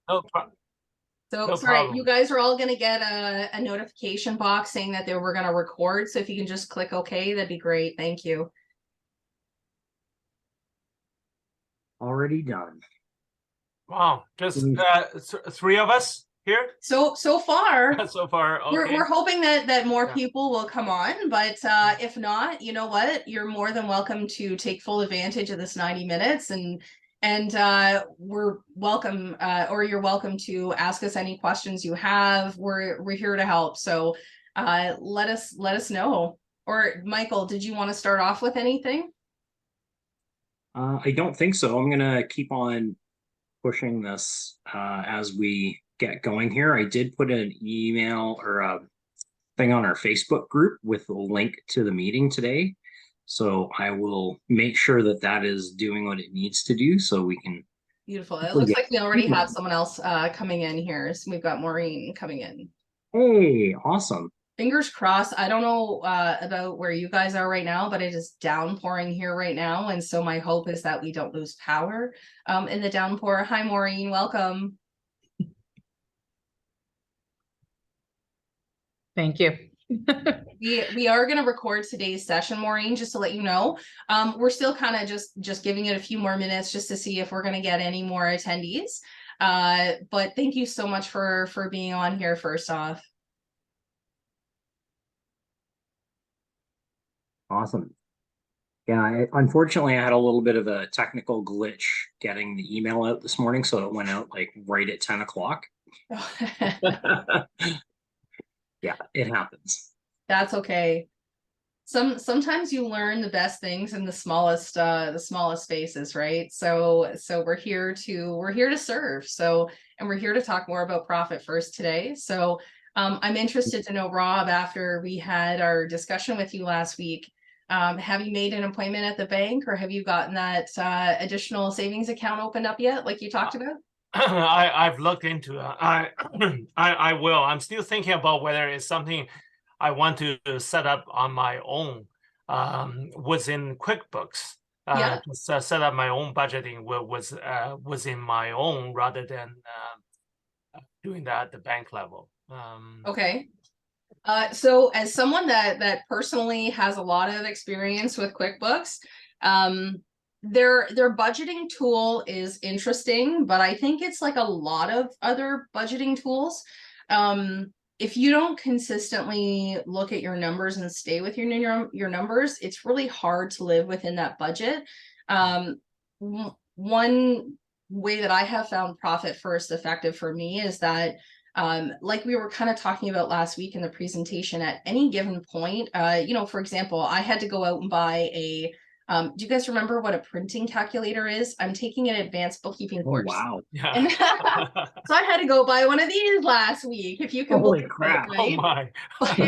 No, So no sorry, you problem. guys are all going to get a notification box saying that we're going to record. So if you can just click OK, that'd be great. Thank you. Already done. Wow, just three of us here So far, so far. Okay. we're hoping that more Yeah. people will come on, but if not, you know what? You're more than welcome to take full advantage of this 90 minutes and we're welcome or you're welcome to ask us any questions you have. We're here to help. So let us know. Or Michael, did you want to start off with anything? I don't think so. I'm gonna keep on pushing this as we get going here. I did put an email or a thing on our Facebook group with a link to the meeting today. So I will make sure that that is doing what it needs to do so we can. Beautiful. It looks like we already have someone else coming in here. So we've got Maureen coming in. Hey, awesome. Fingers crossed. I don't know about where you guys are right now, but it is downpouring here right now. And so my hope is that we don't lose power in the downpour. Hi, Maureen. Welcome. Thank you. We are going to record today's session, Maureen, just to let you know. We're still kind of just giving it a few more minutes just to see if we're going to get any more attendees. But thank you so much for being on here first off. Awesome. Yeah, unfortunately, I had a little bit of a technical glitch getting the email out this morning, so it went out like right at 10 o'clock. Yeah, it happens. That's okay. Sometimes you learn the best things in the smallest spaces, right? So we're here to serve. So, and we're here to talk more about Profit First today. So I'm interested to know, Rob, after we had our discussion with you last week, have you made an appointment at the bank, or have you gotten that additional savings account opened up yet, like you talked about? I've looked into it. I will. I'm still thinking about whether it's something I want to set up on my own within QuickBooks. Yeah. Just set up my own budgeting within my own rather than doing that at the bank level. Okay. So as someone that personally has a lot of experience with QuickBooks, their budgeting tool is interesting, but I think it's like a lot of other budgeting tools. If you don't consistently look at your numbers and stay with your numbers, it's really hard to live within that budget. One way that I have found Profit First effective for me is that like we were kind of talking about last week in the presentation, at any given point, for example, I had to go out and buy a, do you guys remember what a printing calculator is? I'm taking an advanced bookkeeping course. Wow. Yeah. And so I had to go buy one of these last week, if you can Holy believe crap. it, right? Oh my. But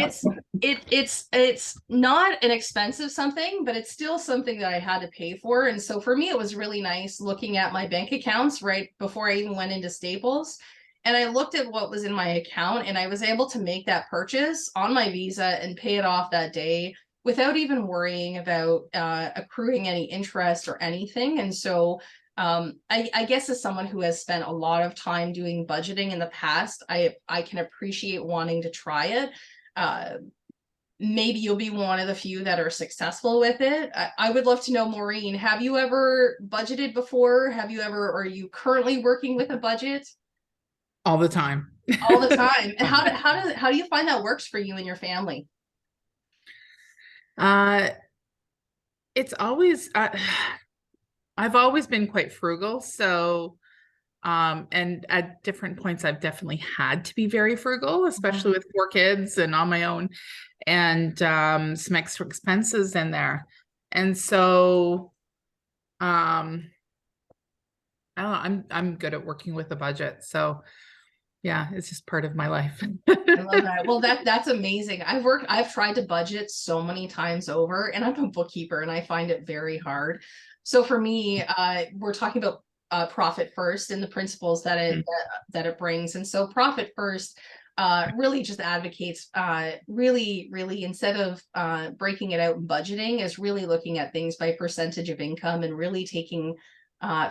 it's not an expensive something, but it's still something that I had to pay for. And so for me, it was really nice looking at my bank accounts right before I even went into Staples. And I looked at what was in my account, and I was able to make that purchase on my Visa and pay it off that day without even worrying about accruing any interest or anything. And so I guess as someone who has spent a lot of time doing budgeting in the past, I can appreciate wanting to try it. Maybe you'll be one of the few that are successful with it. I would love to know, Maureen, have you ever budgeted before? Or are you currently working with a budget? All the time. All the time. And how do you find that works for you and your family? It's always I've always been quite frugal, so and at different points I've definitely had to be very frugal, especially with 4 kids and on my own, and some extra expenses in there. And so I don't know, I'm good at working with a budget. So yeah, it's just part of my life. I love that. Well, that's amazing. I've tried to budget so many times over, and I'm a bookkeeper and I find it very hard. So for me, we're talking about Profit First and the principles that it brings. And so Profit First really just advocates really instead of breaking it out and budgeting, is really looking at things by percentage of income and really taking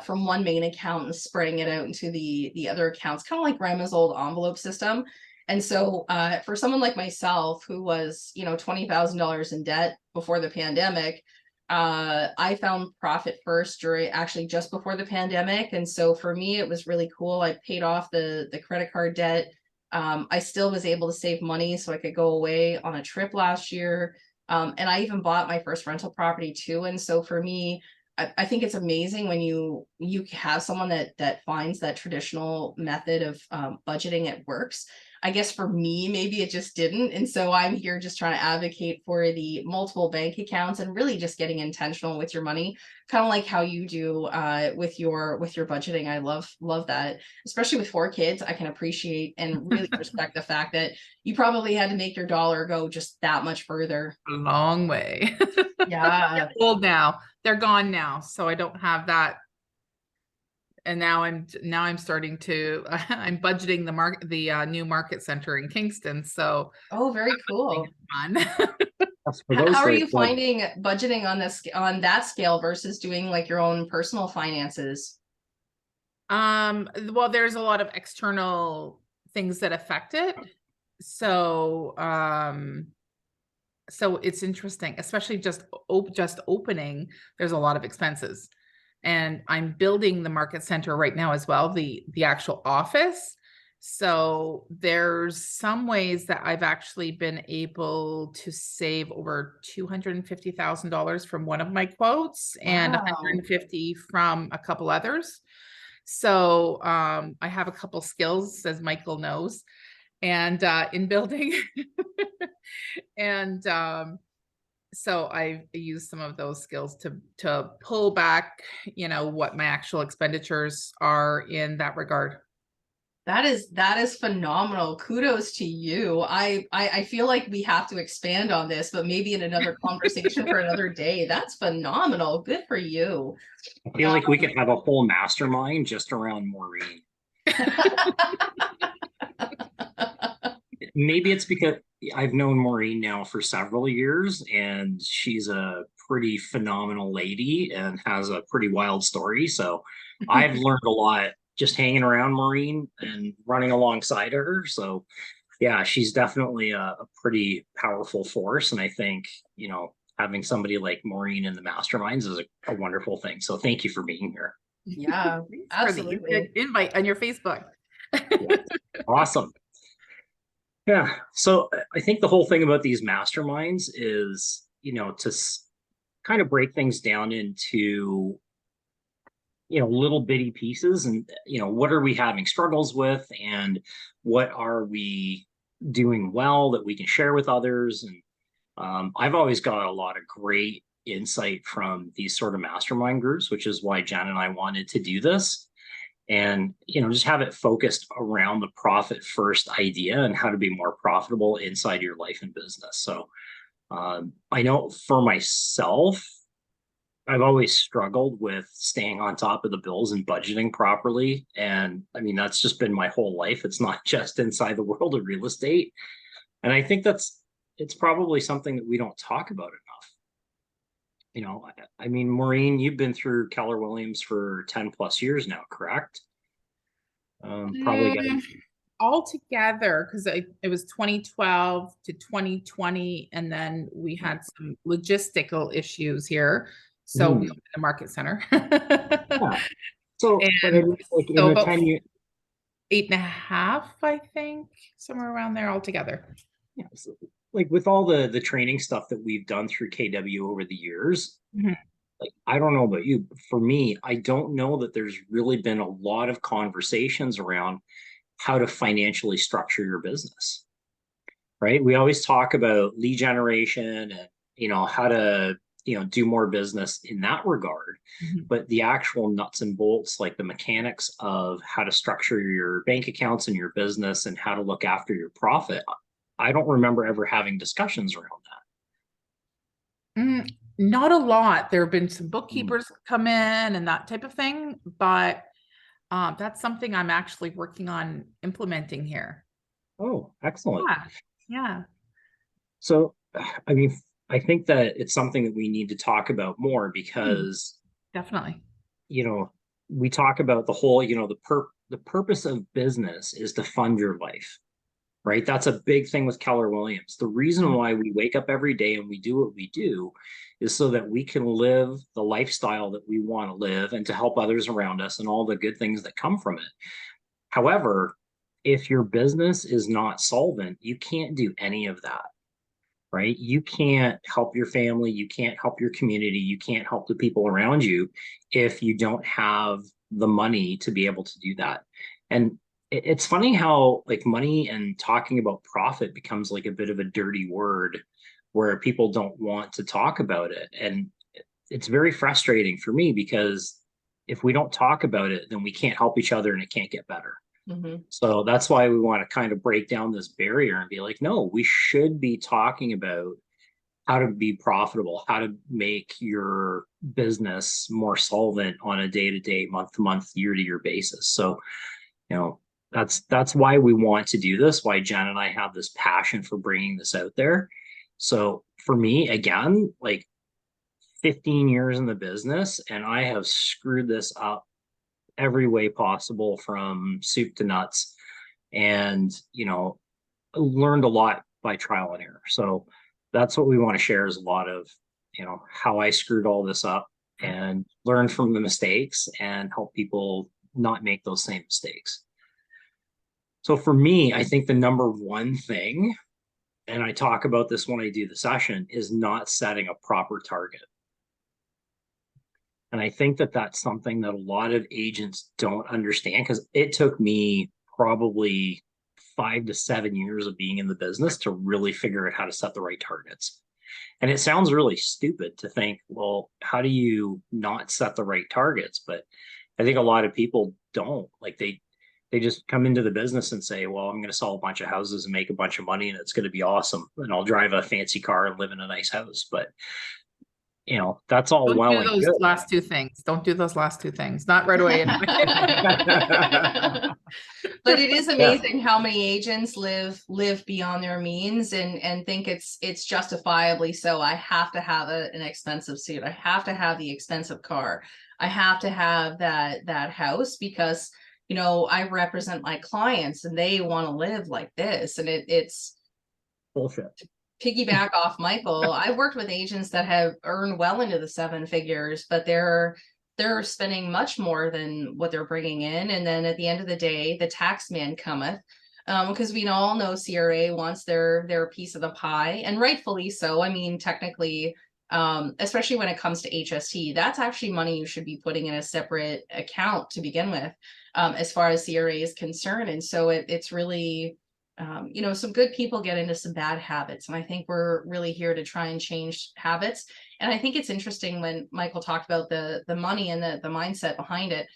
from one main account and spreading it out into the other accounts, kind of like grandma's old envelope system. And so for someone like myself who was, you know, $20,000 in debt before the pandemic, I found Profit First during actually just before the pandemic. And so for me, it was really cool. I paid off the credit card debt. I still was able to save money so I could go away on a trip last year. And I even bought my first rental property too. And so for me, I think it's amazing when you have someone that finds that traditional method of budgeting, it works. I guess for me, maybe it just didn't. And so I'm here just trying to advocate for the multiple bank accounts and really just getting intentional with your money, kind of like how you do with your budgeting. I love that, especially with 4 kids. I can appreciate and really respect the fact that you probably had to make your dollar go just that much further. A long way. Yeah. They're old now. They're gone now, so I don't have that. And now I'm starting to I'm budgeting the new market center in Kingston. So Oh, very cool. fun. How are you finding budgeting on that scale versus doing like your own personal finances? Well, there's a lot of external things that affect it. So so it's interesting, especially just opening, there's a lot of expenses. And I'm building the market center right now as well, the actual office. So there's some ways that I've actually been able to save over $250,000 from one of my quotes and Wow. 150 from a couple others. So I have a couple skills, as Michael knows, and in building. And so I use some of those skills to pull back, you know, what my actual expenditures are in that regard. That is phenomenal. Kudos to you. I feel like we have to expand on this, but maybe in another conversation for another day. That's phenomenal. Good for you. I feel like we could have a whole mastermind just around Maureen. Maybe it's because I've known Maureen now for several years, and she's a pretty phenomenal lady and has a pretty wild story. So I've learned a lot just hanging around Maureen and running alongside her. So yeah, she's definitely a pretty powerful force. And I think, you know, having somebody like Maureen in the masterminds is a wonderful thing. So thank you for being here. Yeah, absolutely. Invite on your Facebook. Yeah. Awesome. Yeah. So I think the whole thing about these masterminds is, you know, to kind of break things down into, you know, little bitty pieces and, you know, what are we having struggles with and what are we doing well that we can share with others. And I've always got a lot of great insight from these sort of mastermind groups, which is why Jen and I wanted to do this. And, you know, just have it focused around the profit first idea and how to be more profitable inside your life and business. So I know for myself, I've always struggled with staying on top of the bills and budgeting properly. And I mean, that's just been my whole life. It's not just inside the world of real estate. And I think it's probably something that we don't talk about enough. You know, I mean, Maureen, you've been through Keller Williams for 10 plus years now, correct? Probably all together, because it was 2012 to 2020, and then we had some logistical issues here. So we opened the market center. Yeah. So, but I mean, like so in the 10 years, 8.5, I think, somewhere around there altogether. Yeah. So, like with all the training stuff that we've done through KW over the years, like I don't know about you, but for me, I don't know that there's really been a lot of conversations around how to financially structure your business. Right? We always talk about lead generation and, you know, how to, you know, do more business in that regard. But the actual nuts and bolts, like the mechanics of how to structure your bank accounts and your business and how to look after your profit, I don't remember ever having discussions around that. Not a lot. There have been some bookkeepers come in and that type of thing, but that's something I'm actually working on implementing here. Oh, excellent. Yeah. So, I mean, I think that it's something that we need to talk about more because definitely, you know, we talk about the whole, the purpose of business is to fund your life, right? That's a big thing with Keller Williams. The reason why we wake up every day and we do what we do is so that we can live the lifestyle that we want to live and to help others around us and all the good things that come from it. However, if your business is not solvent, you can't do any of that, right? You can't help your family, you can't help your community, you can't help the people around you if you don't have the money to be able to do that. And it's funny how like money and talking about profit becomes like a bit of a dirty word where people don't want to talk about it. And it's very frustrating for me because if we don't talk about it, then we can't help each other and it can't get better. So that's why we want to kind of break down this barrier and be like, no, we should be talking about how to be profitable, how to make your business more solvent on a day-to-day, month-to-month, year-to-year basis. So, that's why we want to do this, why Jen and I have this passion for bringing this out there. So for me, again, like 15 years in the business, and I have screwed this up every way possible from soup to nuts, and learned a lot by trial and error. So that's what we want to share, is a lot of how I screwed all this up and learn from the mistakes and help people not make those same mistakes. So for me, I think the number one thing, and I talk about this when I do the session, is not setting a proper target. And I think that that's something that a lot of agents don't understand, because it took me probably 5 to 7 years of being in the business to really figure out how to set the right targets. And it sounds really stupid to think, well, how do you not set the right targets? But I think a lot of people don't. Like they just come into the business and say, well, I'm going to sell a bunch of houses and make a bunch of money and it's going to be awesome. And I'll drive a fancy car and live in a nice house. But that's all Don't well do and those good. last two things. Don't do those last two things. Not right away. But it is amazing how many agents live beyond their means and think it's justifiably so. I have to have an expensive suit. I have to have the expensive car. I have to have that house because I represent my clients and they want to live like this. And it's bullshit. Piggyback off Michael, I've worked with agents that have earned well into the 7 figures, but they're spending much more than what they're bringing in. And then at the end of the day, the tax man cometh, because we all know CRA wants their piece of the pie, and rightfully so. I mean, technically, especially when it comes to HST, that's actually money you should be putting in a separate account to begin with, as far as CRA is concerned. And so it's really some good people get into some bad habits. And I think we're really here to try and change habits. And I think it's interesting when Michael talked about the money and the mindset behind it.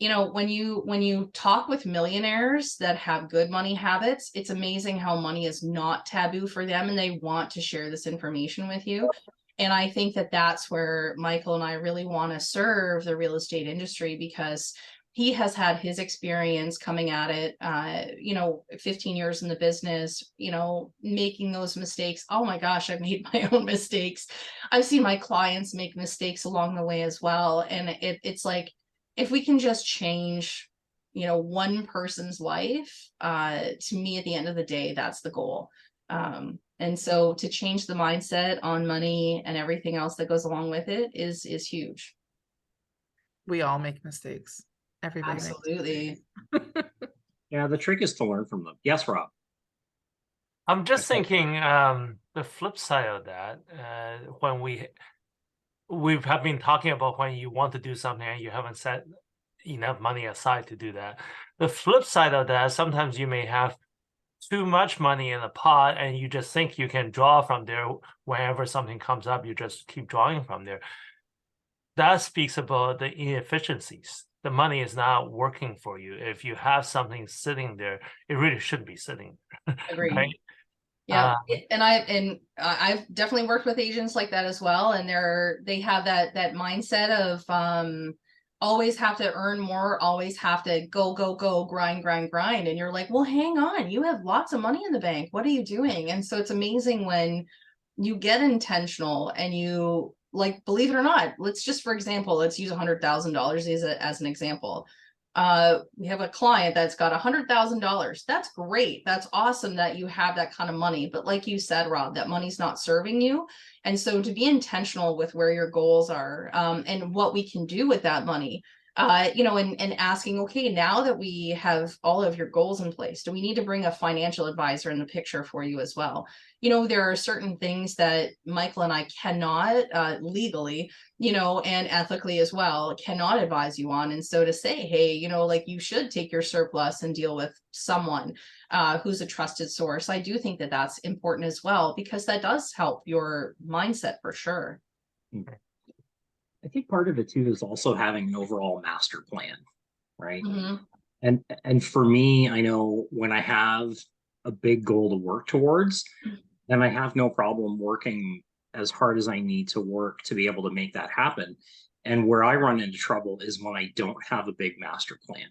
When you talk with millionaires that have good money habits, it's amazing how money is not taboo for them and they want to share this information with you. And I think that that's where Michael and I really want to serve the real estate industry, because he has had his experience coming at it, 15 years in the business, making those mistakes. Oh my gosh, I've made my own mistakes. I've seen my clients make mistakes along the way as well. And it's like, if we can just change, one person's life, to me, at the end of the day, that's the goal. And so to change the mindset on money and everything else that goes along with it is huge. We all make mistakes. Everybody. Absolutely. Yeah, the trick is to learn from them. Yes, Rob. I'm just thinking the flip side of that, when we have been talking about when you want to do something and you haven't set enough money aside to do that. The flip side of that, sometimes you may have too much money in the pot and you just think you can draw from there. Whenever something comes up, you just keep drawing from there. That speaks about the inefficiencies. The money is not working for you. If you have something sitting there, it really shouldn't be sitting there. Agreed. Right? Yeah, and I've definitely worked with agents like that as well, and they have that mindset of always have to earn more, always have to go grind, and you're like, well, hang on, you have lots of money in the bank. What are you doing? And so it's amazing when you get intentional and you like, believe it or not, let's just, for example, let's use $100,000 as an example. We have a client that's got $100,000. That's great. That's awesome that you have that kind of money. But like you said, Rob, that money's not serving you. And so to be intentional with where your goals are, and what we can do with that money, and asking, okay, now that we have all of your goals in place, do we need to bring a financial advisor in the picture for you as well? There are certain things that Michael and I cannot, legally, and ethically as well, cannot advise you on. And so to say, hey, like, you should take your surplus and deal with someone who's a trusted source. I do think that that's important as well, because that does help your mindset for sure. I think part of it too is also having an overall master plan, right? Mm-hmm. And for me, I know when I have a big goal to work towards, then I have no problem working as hard as I need to work to be able to make that happen. And where I run into trouble is when I don't have a big master plan.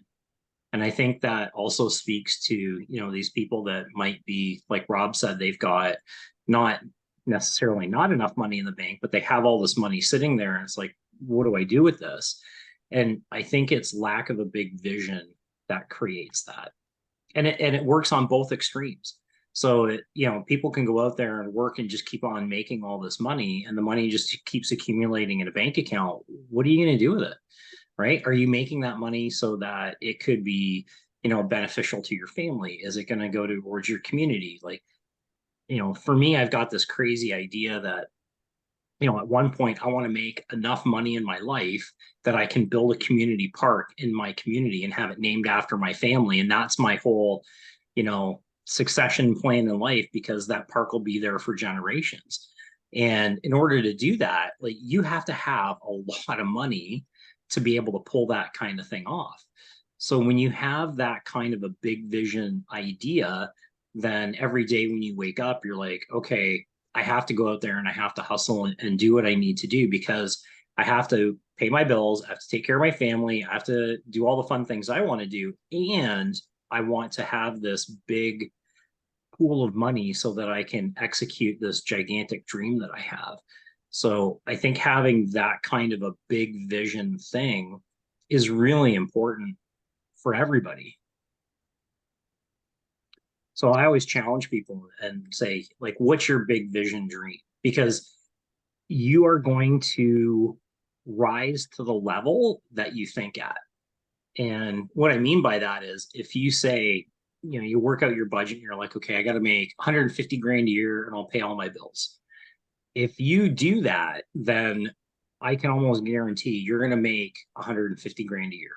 And I think that also speaks to, these people that might be, like Rob said, they've got not necessarily not enough money in the bank, but they have all this money sitting there. And it's like, what do I do with this? And I think it's lack of a big vision that creates that. And it works on both extremes. So, people can go out there and work and just keep on making all this money, and the money just keeps accumulating in a bank account. What are you going to do with it? Right? Are you making that money so that it could be, beneficial to your family? Is it going to go towards your community? Like, for me, I've got this crazy idea that, at one point I want to make enough money in my life that I can build a community park in my community and have it named after my family. And that's my whole, succession plan in life, because that park will be there for generations. And in order to do that, like, you have to have a lot of money to be able to pull that kind of thing off. So when you have that kind of a big vision idea, then every day when you wake up, you're like, okay, I have to go out there and I have to hustle and do what I need to do, because I have to pay my bills. I have to take care of my family. I have to do all the fun things I want to do. And I want to have this big pool of money so that I can execute this gigantic dream that I have. So I think having that kind of a big vision thing is really important for everybody. So I always challenge people and say, like, what's your big vision dream? Because you are going to rise to the level that you think at. And what I mean by that is, if you say, you work out your budget and you're like, okay, I got to make 150 grand a year and I'll pay all my bills. If you do that, then I can almost guarantee you're going to make 150 grand a year.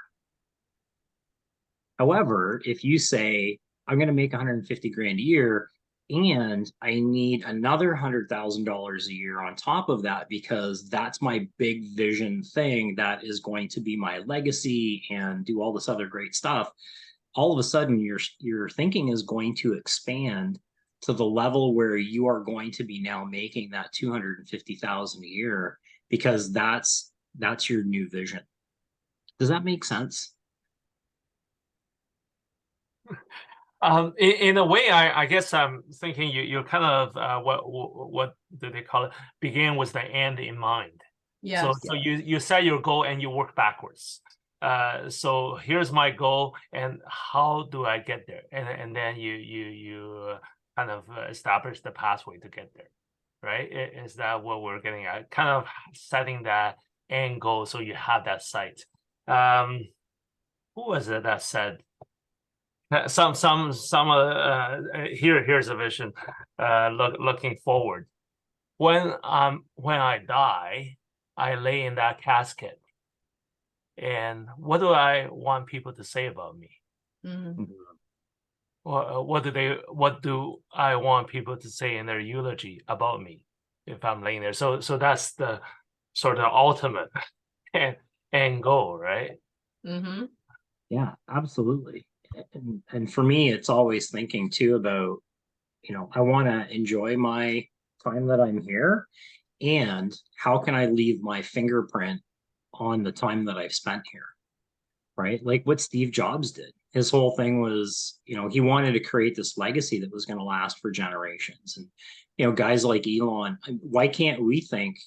However, if you say, I'm going to make 150 grand a year and I need another $100,000 a year on top of that, because that's my big vision thing that is going to be my legacy and do all this other great stuff, all of a sudden your thinking is going to expand to the level where you are going to be now making that 250,000 a year, because that's your new vision. Does that make sense? In a way, I guess I'm thinking you're kind of what do they call it? Begin with the end in mind. Yes. So you set your goal and you work backwards. So here's my goal, and how do I get there? And then you kind of establish the pathway to get there, right? Is that what we're getting at? Kind of setting that end goal so you have that sight. Who was it that said? Here's a vision. Looking forward. When I die, I lay in that casket. And what do I want people to say about me? Mm-hmm. What do I want people to say in their eulogy about me if I'm laying there? So that's the sort of ultimate end goal, right? Mm-hmm. Yeah, absolutely. And for me, it's always thinking too about, I want to enjoy my time that I'm here, and how can I leave my fingerprint on the time that I've spent here, right? Like what Steve Jobs did. His whole thing was, he wanted to create this legacy that was going to last for generations. And, guys like Elon, why can't we think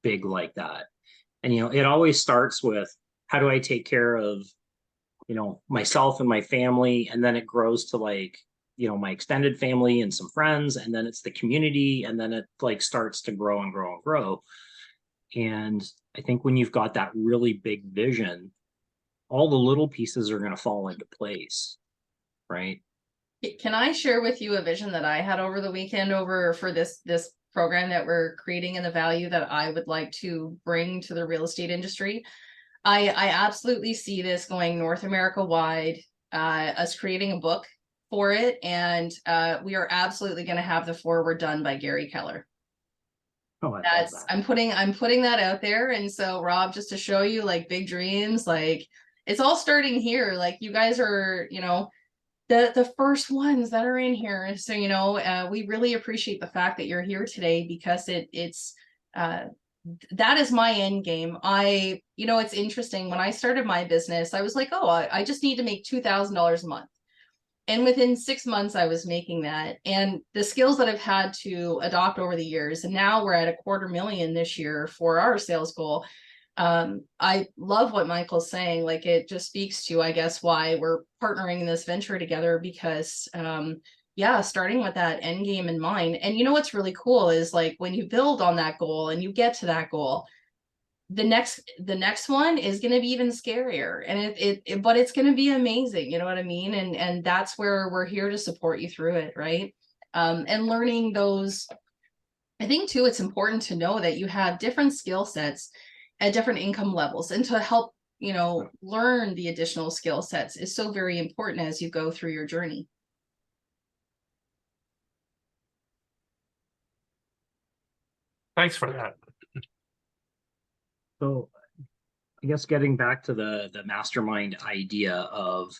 big like that. And, it always starts with, how do I take care of, myself and my family? And then it grows to like, my extended family and some friends, and then it's the community, and then it like starts to grow and grow and grow. And I think when you've got that really big vision, all the little pieces are going to fall into place, right? Can I share with you a vision that I had over the weekend for this program that we're creating, and the value that I would like to bring to the real estate industry? I absolutely see this going North America wide, us creating a book for it, and we are absolutely going to have the foreword done by Gary Keller. Oh, I love That's that. I'm putting that out there. And so, Rob, just to show you, like, big dreams, like, it's all starting here. Like, you guys are, the first ones that are in here. So, we really appreciate the fact that you're here today, because it's that is my end game. It's interesting. When I started my business, I was like, oh, I just need to make $2,000 a month. And within 6 months, I was making that. And the skills that I've had to adopt over the years, and now we're at $250,000 this year for our sales goal. I love what Michael's saying. Like, it just speaks to, I guess, why we're partnering in this venture together, because starting with that end game in mind. And what's really cool is, like, when you build on that goal and you get to that goal, the next one is going to be even scarier, and but it's going to be amazing. You know what I mean? And that's where we're here to support you through it, right? And learning those, I think too, it's important to know that you have different skill sets at different income levels, and to help learn the additional skill sets is so very important as you go through your journey. Thanks for that. So I guess getting back to the mastermind idea of,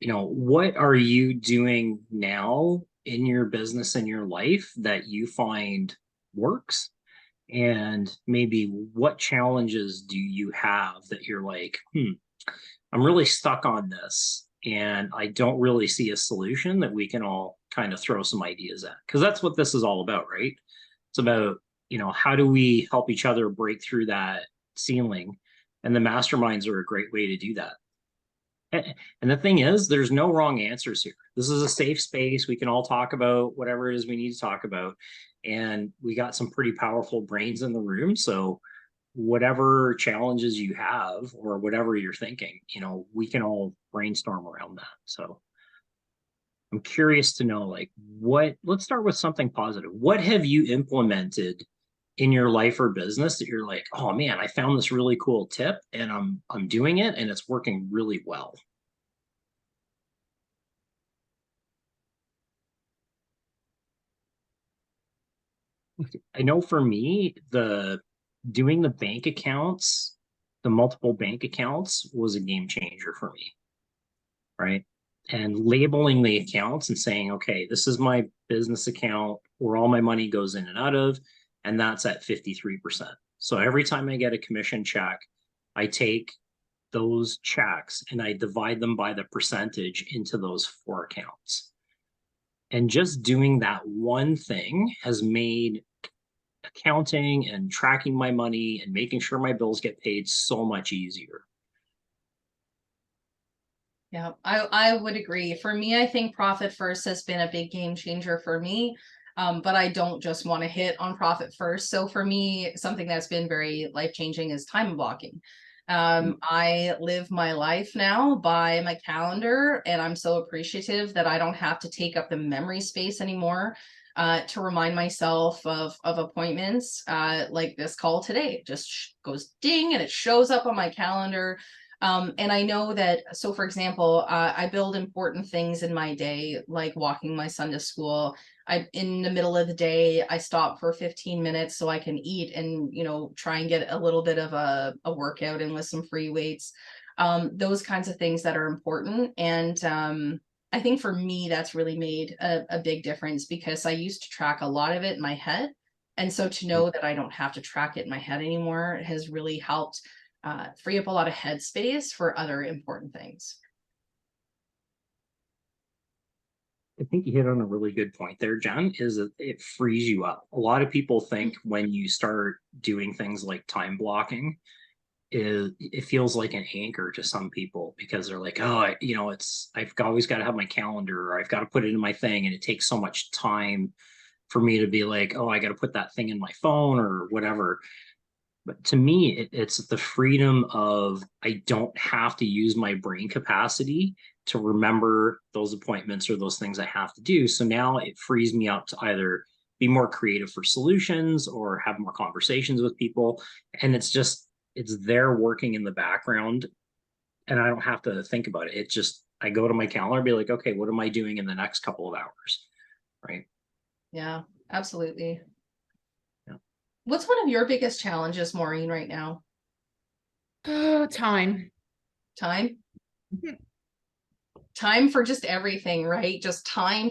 what are you doing now in your business and your life that you find works? And maybe what challenges do you have that you're like, I'm really stuck on this, and I don't really see a solution that we can all kind of throw some ideas at? Because that's what this is all about, right? It's about, how do we help each other break through that ceiling? And the masterminds are a great way to do that. And the thing is, there's no wrong answers here. This is a safe space. We can all talk about whatever it is we need to talk about. And we got some pretty powerful brains in the room. So whatever challenges you have, or whatever you're thinking, we can all brainstorm around that. So I'm curious to know, like, let's start with something positive. What have you implemented in your life or business that you're like, oh man, I found this really cool tip, and I'm doing it, and it's working really well? I know for me, doing the bank accounts, the multiple bank accounts, was a game changer for me, right? And labeling the accounts and saying, okay, this is my business account where all my money goes in and out of, and that's at 53%. So every time I get a commission check, I take those checks and I divide them by the percentage into those 4 accounts. And just doing that one thing has made accounting and tracking my money and making sure my bills get paid so much easier. Yeah, I would agree. For me, I think Profit First has been a big game changer for me. But I don't just want to hit on Profit First. So for me, something that's been very life-changing is time blocking. I live my life now by my calendar, and I'm so appreciative that I don't have to take up the memory space anymore to remind myself of appointments like this call today. It just goes ding and it shows up on my calendar. And I know that, so for example, I build important things in my day, like walking my son to school. In the middle of the day, I stop for 15 minutes so I can eat and, try and get a little bit of a workout in with some free weights. Those kinds of things that are important. And I think for me, that's really made a big difference, because I used to track a lot of it in my head. And so to know that I don't have to track it in my head anymore has really helped free up a lot of headspace for other important things. I think you hit on a really good point there, Jen, is that it frees you up. A lot of people think when you start doing things like time blocking, it feels like an anchor to some people because they're like, oh, I've always got to have my calendar or I've got to put it in my thing. And it takes so much time for me to be like, oh, I got to put that thing in my phone or whatever. But to me, it's the freedom of I don't have to use my brain capacity to remember those appointments or those things I have to do. So now it frees me up to either be more creative for solutions or have more conversations with people. And it's there working in the background and I don't have to think about it. It just, I go to my calendar and be like, okay, what am I doing in the next couple of hours? Right. Yeah, absolutely. Yeah. What's one of your biggest challenges, Maureen, right now? Oh, time. Time? Mhm. Time for just everything, right? Just time.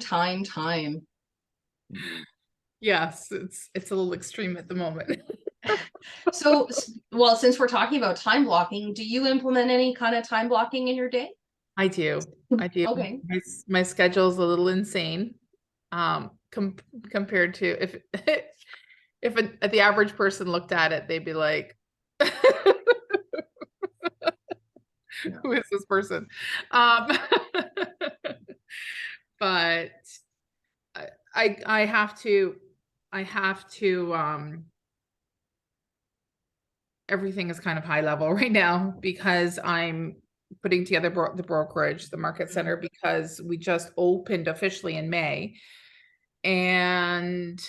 Yes, it's a little extreme at the moment. So, well, since we're talking about time blocking, do you implement any kind of time blocking in your day? I do. Okay. My schedule's a little insane. Compared to if if the average person looked at it, they'd be like, who is this person? But I have to everything is kind of high level right now because I'm putting together the brokerage, the market center, because we just opened officially in May. And,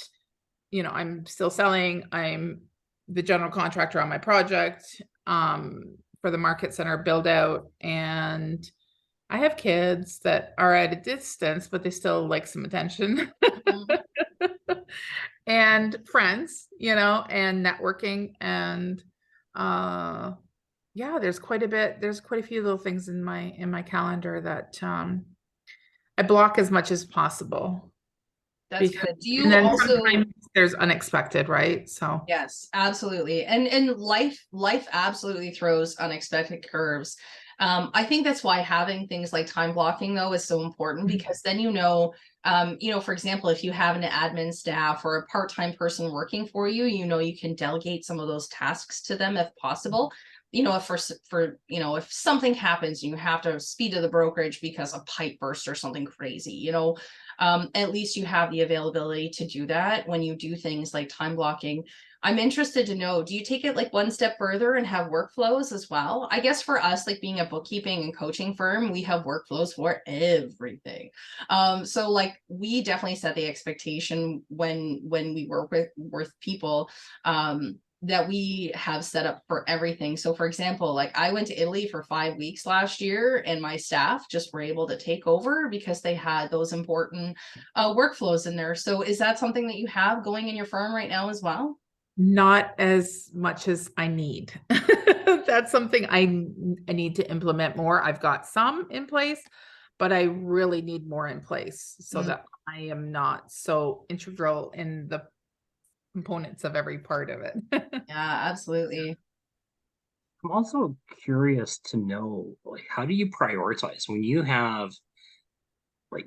I'm still selling. I'm the general contractor on my project for the market center build out. And I have kids that are at a distance, but they still like some attention. And friends, and networking. And yeah, there's quite a few little things in my calendar that I block as much as possible. That's Because, good. Do you and then also? sometimes there's unexpected, right? So Yes, absolutely. And life absolutely throws unexpected curves. I think that's why having things like time blocking though is so important because then for example, if you have an admin staff or a part-time person working for you, you can delegate some of those tasks to them if possible. If something happens, you have to speed to the brokerage because a pipe burst or something crazy, at least you have the availability to do that when you do things like time blocking. I'm interested to know, do you take it like one step further and have workflows as well? I guess for us, like being a bookkeeping and coaching firm, we have workflows for everything. So like we definitely set the expectation when we work with people, that we have set up for everything. So for example, like I went to Italy for 5 weeks last year and my staff just were able to take over because they had those important workflows in there. So is that something that you have going in your firm right now as well? not as much as I need. That's something I need to implement more. I've got some in place, but I really need more in place so that I am not so integral in the components of every part of it. Yeah, absolutely. I'm also curious to know, like, how do you prioritize when you have, like,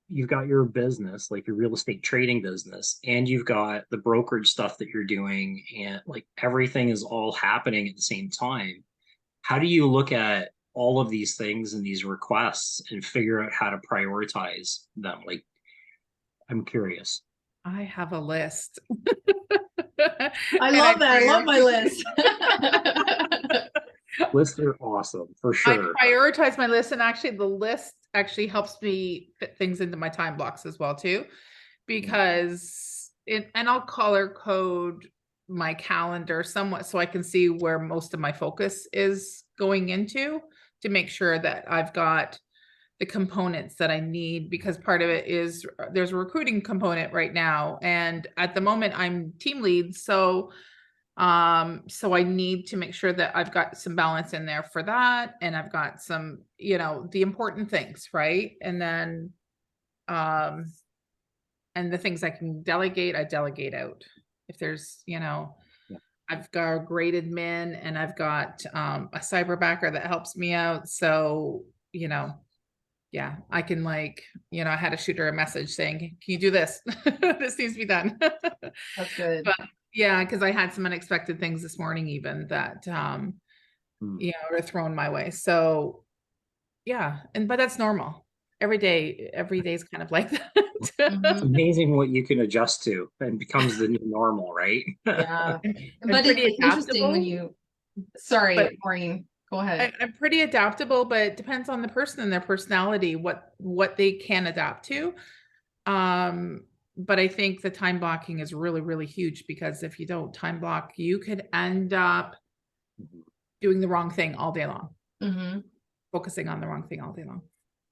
you've got your business, like your real estate trading business, and you've got the brokerage stuff that you're doing, and like everything is all happening at the same time. How do you look at all of these things and these requests and figure out how to prioritize them? Like, I'm curious. I have a list. I love that. I love my list. Lists are awesome for sure. I prioritize my list, and actually the list actually helps me fit things into my time blocks as well too, because and I'll color code my calendar somewhat so I can see where most of my focus is going into to make sure that I've got the components that I need, because part of it is there's a recruiting component right now, and at the moment I'm team lead, so I need to make sure that I've got some balance in there for that, and I've got some, the important things, right? And then and the things I can delegate, I delegate out. If there's, I've got a great admin and I've got a cyber backer that helps me out, so yeah, I can you know, I had to shoot her a message saying, can you do this? This needs to be done. That's good. But yeah, because I had some unexpected things this morning even that, you know, are thrown my way. So yeah, but that's normal. Every day is kind of like that. It's amazing what you can adjust to and becomes the new normal, right? Yeah. I'm But pretty it's interesting when adaptable, sorry, but Maureen, go ahead. I'm pretty adaptable, but it depends on the person and their personality, what they can adapt to. But I think the time blocking is really, really huge, because if you don't time block, you could end up doing the wrong thing all day long, focusing on the wrong thing all day long.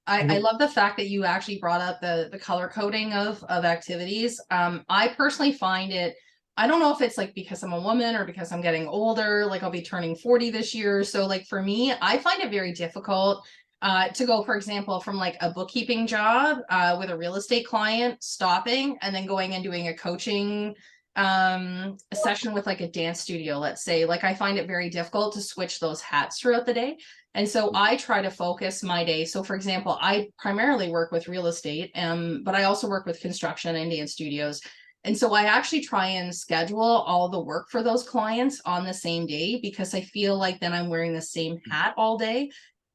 I love the fact that you actually brought up the color coding of activities. I personally find it, I don't know if it's like because I'm a woman or because I'm getting older, like I'll be turning 40 this year. So like for me, I find it very difficult to go, for example, from like a bookkeeping job with a real estate client, stopping and then going and doing a coaching a session with like a dance studio, let's say. Like I find it very difficult to switch those hats throughout the day. And so I try to focus my day. So for example, I primarily work with real estate, but I also work with construction and dance studios. And so I actually try and schedule all the work for those clients on the same day, because I feel like then I'm wearing the same hat all day.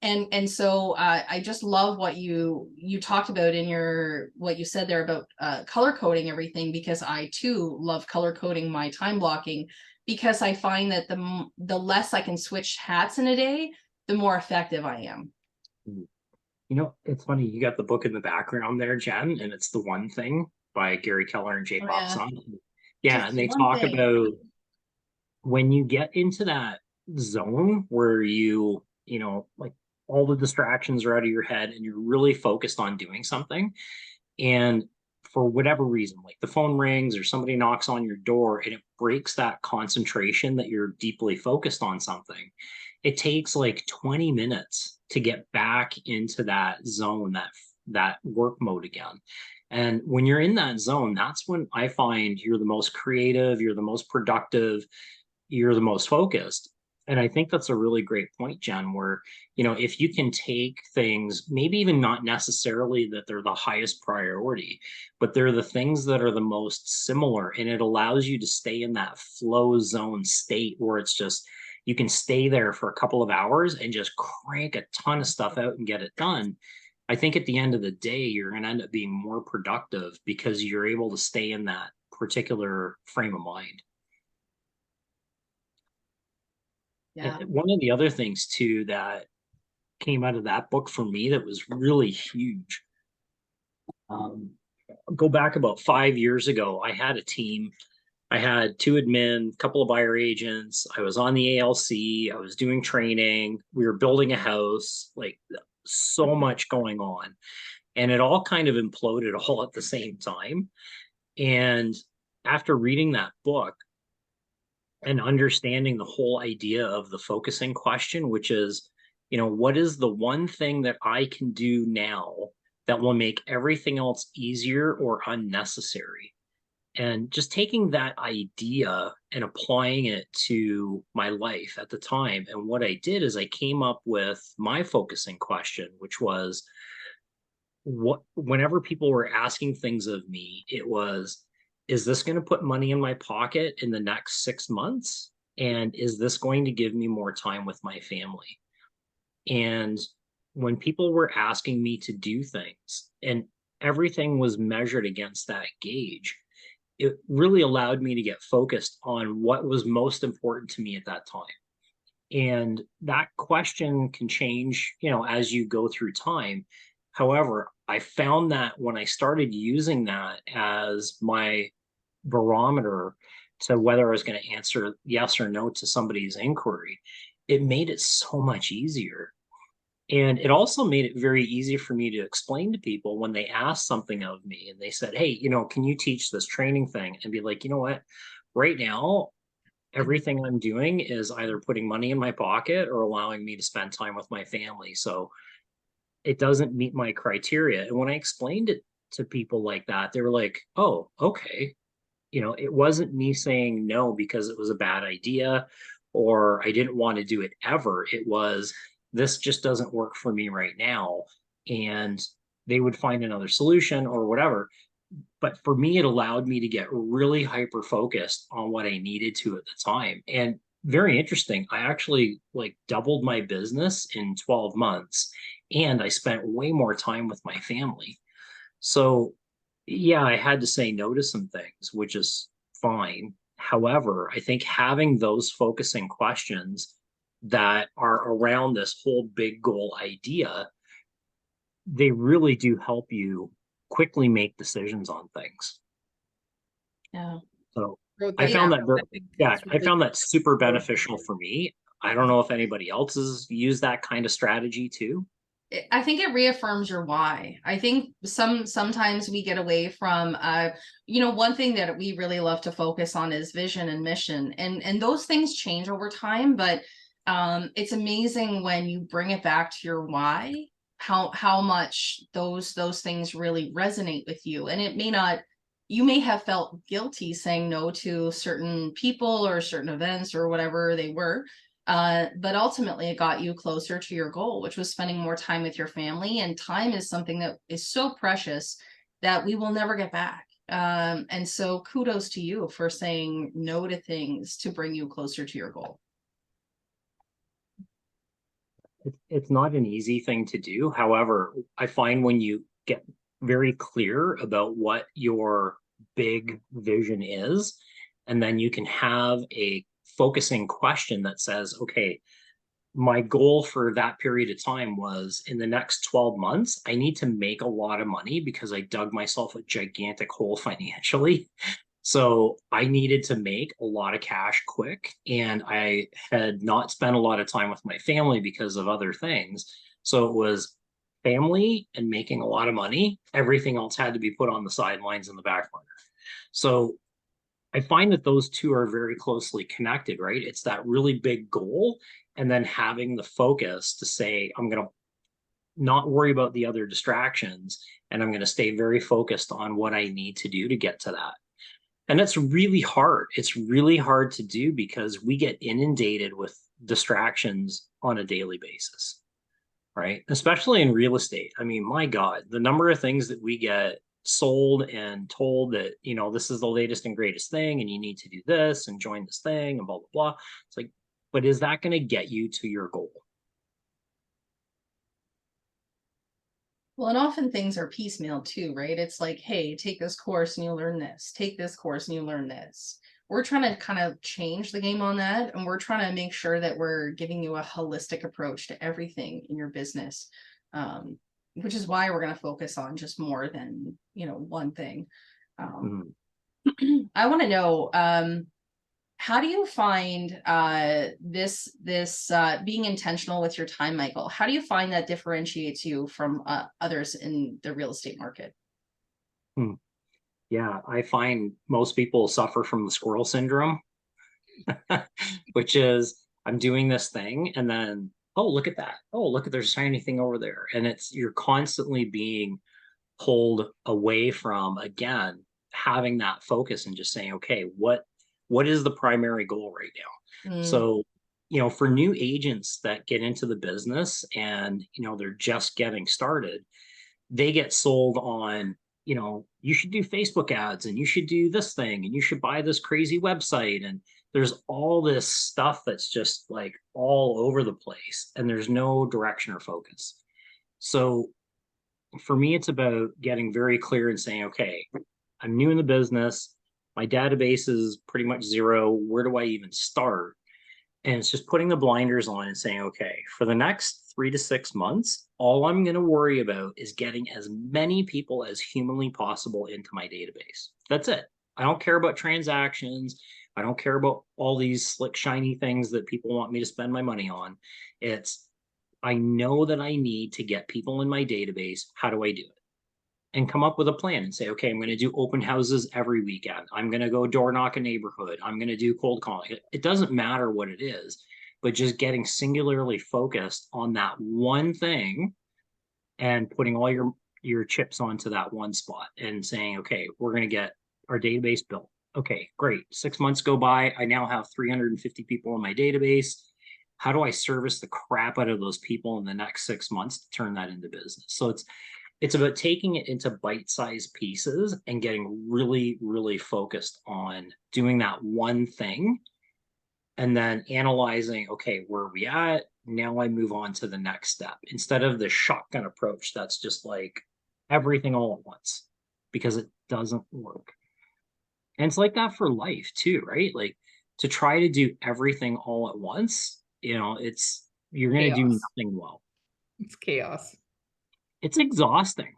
And so I just love what you talked about in what you said there about color coding everything, because I too love color coding my time blocking, because I find that the less I can switch hats in a day, the more effective I am. You know, it's funny, you got the book in the background there, Jen, and it's The One Thing by Gary Keller and Jay Popson. Yeah, and they talk about when you get into that zone where you know, like all the distractions are out of your head and you're really focused on doing something. And for whatever reason, like the phone rings or somebody knocks on your door and it breaks that concentration that you're deeply focused on something. It takes like 20 minutes to get back into that zone, that work mode again. And when you're in that zone, that's when I find you're the most creative, you're the most productive, you're the most focused. And I think that's a really great point, Jen, where, you know, if you can take things, maybe even not necessarily that they're the highest priority, but they're the things that are the most similar, and it allows you to stay in that flow zone state where it's just, you can stay there for a couple of hours and just crank a ton of stuff out and get it done. I think at the end of the day, you're going to end up being more productive because you're able to stay in that particular frame of mind. Yeah. And one of the other things too that came out of that book for me that was really huge. Go back about 5 years ago, I had a team. I had 2 admin, a couple of buyer agents. I was on the ALC. I was doing training. We were building a house, like so much going on. And it all kind of imploded all at the same time. And after reading that book, and understanding the whole idea of the focusing question, which is, you know, what is the one thing that I can do now that will make everything else easier or unnecessary? And just taking that idea and applying it to my life at the time. And what I did is I came up with my focusing question, which was, whenever people were asking things of me, it was, is this going to put money in my pocket in the next 6 months? And is this going to give me more time with my family? And when people were asking me to do things and everything was measured against that gauge, it really allowed me to get focused on what was most important to me at that time. And that question can change, you know, as you go through time. However, I found that when I started using that as my barometer to whether I was going to answer yes or no to somebody's inquiry, it made it so much easier. And it also made it very easy for me to explain to people when they asked something of me and they said, hey, you know, can you teach this training thing? And be like, you know what, right now, everything I'm doing is either putting money in my pocket or allowing me to spend time with my family. So it doesn't meet my criteria. And when I explained it to people like that, they were like, oh, okay. You know, it wasn't me saying no because it was a bad idea or I didn't want to do it ever. It was, this just doesn't work for me right now. And they would find another solution or whatever. But for me, it allowed me to get really hyper focused on what I needed to at the time. And very interesting, I actually like doubled my business in 12 months and I spent way more time with my family. So yeah, I had to say no to some things, which is fine. However, I think having those focusing questions that are around this whole big goal idea, they really do help you quickly make decisions on things. Yeah. So Wrote I that found down. that, I think yeah, that's I really found that super important. beneficial for me. I don't know if anybody else has used that kind of strategy too. I think it reaffirms your why. I think sometimes we get away from one thing that we really love to focus on is vision and mission, and those things change over time, but it's amazing when you bring it back to your why, how much those things really resonate with you. And it may not, you may have felt guilty saying no to certain people or certain events or whatever they were, but ultimately it got you closer to your goal, which was spending more time with your family. And time is something that is so precious that we will never get back. And so kudos to you for saying no to things to bring you closer to your goal. It's not an easy thing to do. However, I find when you get very clear about what your big vision is, and then you can have a focusing question that says, okay, my goal for that period of time was in the next 12 months, I need to make a lot of money because I dug myself a gigantic hole financially. So I needed to make a lot of cash quick, and I had not spent a lot of time with my family because of other things. So it was family and making a lot of money. Everything else had to be put on the sidelines in the back burner. So I find that those two are very closely connected, right? It's that really big goal, and then having the focus to say, I'm going to not worry about the other distractions, and I'm going to stay very focused on what I need to do to get to that. And it's really hard. It's really hard to do because we get inundated with distractions on a daily basis, right? Especially in real estate. I mean, my God, the number of things that we get sold and told that, this is the latest and greatest thing, and you need to do this and join this thing and blah, blah, blah. It's like, but is that going to get you to your goal? Well, and often things are piecemeal too, right? It's like, hey, take this course and you learn this, take this course and you learn this. We're trying to kind of change the game on that. And we're trying to make sure that we're giving you a holistic approach to everything in your business, which is why we're going to focus on just more than, one thing. I want to know, how do you find this being intentional with your time, Michael? How do you find that differentiates you from others in the real estate market? Yeah, I find most people suffer from the squirrel syndrome, which is I'm doing this thing and then, oh, look at that. Oh, look at there's a shiny thing over there. And you're constantly being pulled away from, again, having that focus and just saying, okay, what is the primary goal right now? So, for new agents that get into the business and, they're just getting started, they get sold on, you should do Facebook ads and you should do this thing and you should buy this crazy website. And there's all this stuff that's just like all over the place and there's no direction or focus. So for me, it's about getting very clear and saying, okay, I'm new in the business. My database is pretty much zero. Where do I even start? And it's just putting the blinders on and saying, okay, for the next 3 to 6 months, all I'm going to worry about is getting as many people as humanly possible into my database. That's it. I don't care about transactions. I don't care about all these slick, shiny things that people want me to spend my money on. I know that I need to get people in my database. How do I do it? And come up with a plan and say, okay, I'm going to do open houses every weekend. I'm going to go door knock a neighborhood. I'm going to do cold calling. It doesn't matter what it is, but just getting singularly focused on that one thing and putting all your chips onto that one spot and saying, okay, we're going to get our database built. Okay, great. 6 months go by. I now have 350 people in my database. How do I service the crap out of those people in the next 6 months to turn that into business? So it's about taking it into bite-sized pieces and getting really, really focused on doing that one thing and then analyzing, okay, where are we at? Now I move on to the next step instead of the shotgun approach that's just like everything all at once, because it doesn't work. And it's like that for life too, right? Like to try to do everything all at once, you're going to do Chaos. nothing well. It's chaos. It's exhausting.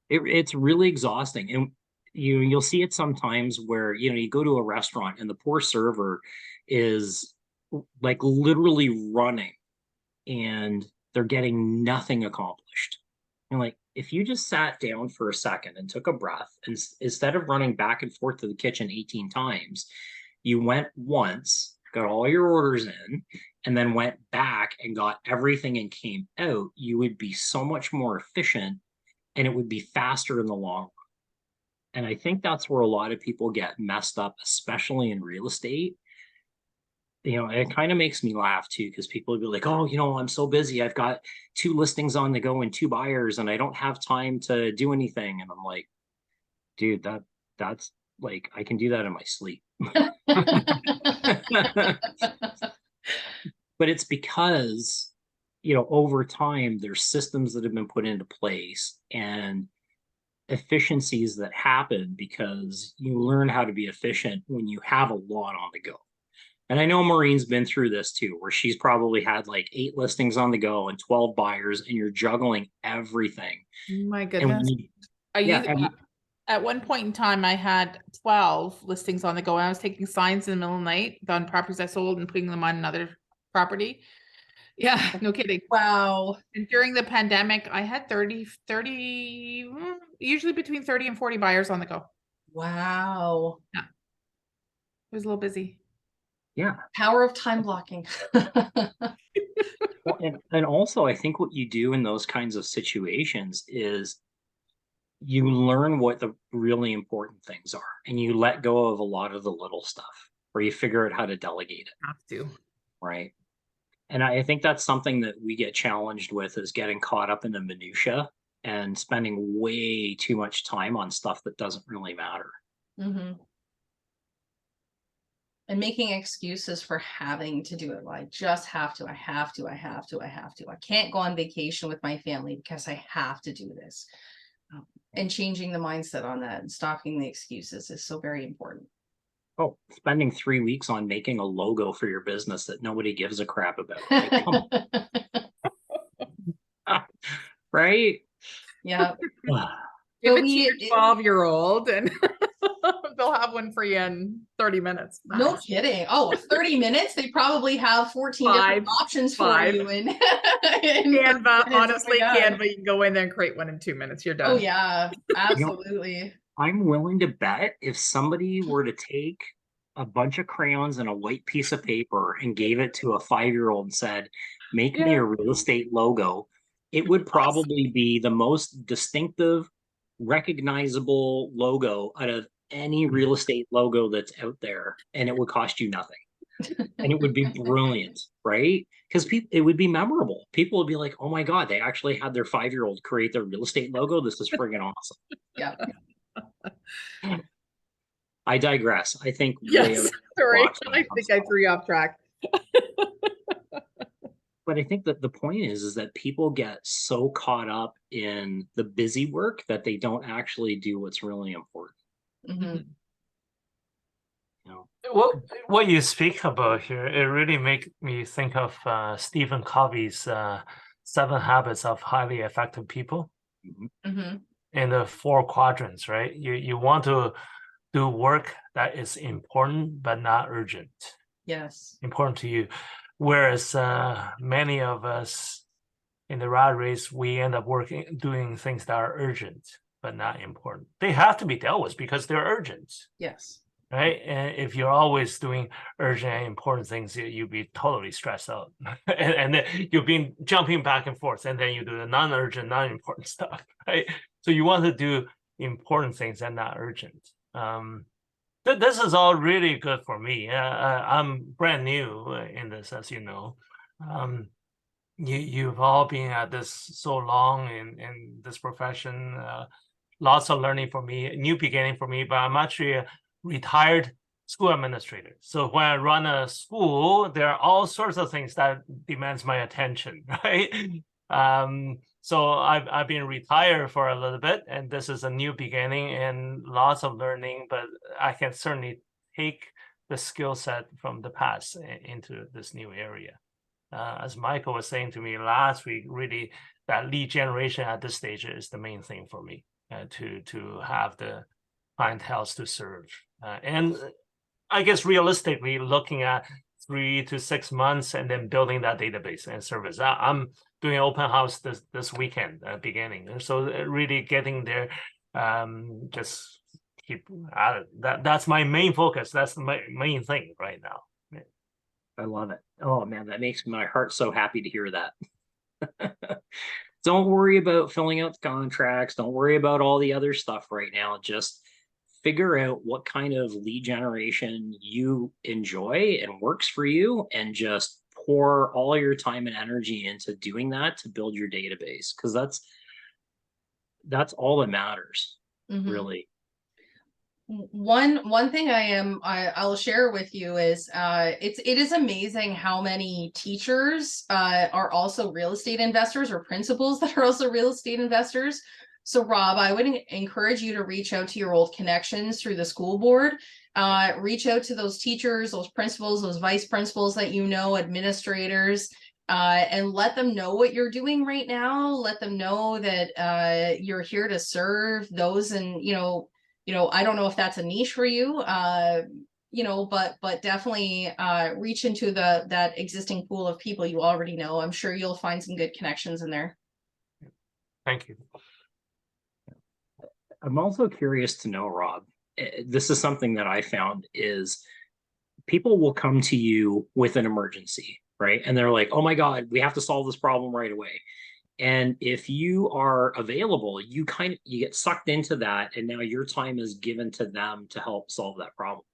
It's really exhausting. And you'll see it sometimes where, you go to a restaurant and the poor server is like literally running and they're getting nothing accomplished. And like, if you just sat down for a second and took a breath, and instead of running back and forth to the kitchen 18 times, you went once, got all your orders in, and then went back and got everything and came out, you would be so much more efficient and it would be faster in the long run. And I think that's where a lot of people get messed up, especially in real estate. It kind of makes me laugh too, because people would be like, oh, I'm so busy. I've got 2 listings on the go and 2 buyers, and I don't have time to do anything. And I'm like, dude, that's like, I can do that in my sleep. But it's because, over time, there's systems that have been put into place and efficiencies that happen because you learn how to be efficient when you have a lot on the go. And I know Maureen's been through this too, where she's probably had like 8 listings on the go and 12 buyers, and you're juggling everything. My And goodness. yeah, At one point in time, I had 12 listings on the go, and I was taking signs in the middle of the night on properties I sold and putting them on another property. Yeah, no kidding. Wow. And during the pandemic, I had 30, usually between 30 and 40 buyers on the go. Wow. Yeah. It was a little busy. yeah. Power of time blocking. Well, and also, I think what you do in those kinds of situations is you learn what the really important things are, and you let go of a lot of the little stuff, or you figure out how to delegate it. Have to. Right. And I think that's something that we get challenged with, is getting caught up in the minutia and spending way too much time on stuff that doesn't really matter. Mm-hmm. And making excuses for having to do it. Well, I just have to, I have to, I have to, I have to. I can't go on vacation with my family because I have to do this. And changing the mindset on that and stopping the excuses is so very important. Oh, spending 3 weeks on making a logo for your business that nobody gives a crap about. Like, come on. Right? Yeah. Give But it to your 12-year-old and they'll have one for you in 30 minutes. No max. kidding. Oh, 30 minutes. They probably have 14 different options for you. And Canva, honestly, oh Canva, you can go in there and create one in 2 minutes. You're done. Oh yeah, absolutely. I'm willing to bet if somebody were to take a bunch of crayons and a white piece of paper and gave it to a 5-year-old and said, make me a real estate logo, it would probably be the most distinctive, recognizable logo out of any real estate logo that's out there, and it would cost you nothing. And it would be brilliant, right? Because it would be memorable. People would be like, oh my God, they actually had their 5-year-old create their real estate logo. This is friggin' awesome. Yeah. I digress. I think yes. Sorry, I think I threw you off track. But I think that the point is that people get so caught up in the busy work that they don't actually do what's really important. Mm-hmm. What you speak about here, it really make me think of Stephen Covey's 7 Habits of Highly Effective People. Mm-hmm. In the 4 quadrants, right? You want to do work that is important but not urgent. Yes. Important to you. Whereas many of us in the rat race, we end up doing things that are urgent but not important. They have to be dealt with because they're urgent. Yes. Right. And if you're always doing urgent and important things, you'll be totally stressed out. and then you'll be jumping back and forth, and then you do the non-urgent, non-important stuff. Right. So you want to do important things and not urgent. This is all really good for me. I'm brand new in this, as you know. you've all been at this so long in this profession. Lots of learning for me, new beginning for me. But I'm actually a retired school administrator. So when I run a school, there are all sorts of things that demands my attention, right? So I've been retired for a little bit, and this is a new beginning and lots of learning. But I can certainly take the skill set from the past into this new area. As Michael was saying to me last week, really that lead generation at this stage is the main thing for me, to have the clientele to serve. And I guess realistically looking at 3 to 6 months and then building that database and service. I'm doing open house this weekend beginning. So really getting there, just keep at it. That's my main focus. That's my main thing right now. I love it. Oh man, that makes my heart so happy to hear that. Don't worry about filling out the contracts. Don't worry about all the other stuff right now. Just figure out what kind of lead generation you enjoy and works for you, and just pour all your time and energy into doing that to build your database, because that's all that matters, really. One thing I'll share with you is it is amazing how many teachers are also real estate investors, or principals that are also real estate investors. So Rob, I would encourage you to reach out to your old connections through the school board. Reach out to those teachers, those principals, those vice principals that you know, administrators, and let them know what you're doing right now. Let them know that you're here to serve those, and I don't know if that's a niche for you, but definitely reach into that existing pool of people you already know. I'm sure you'll find some good connections in there. Thank you. I'm also curious to know, Rob, this is something that I found is people will come to you with an emergency, right? And they're like, oh my God, we have to solve this problem right away. And if you are available, you get sucked into that, and now your time is given to them to help solve that problem.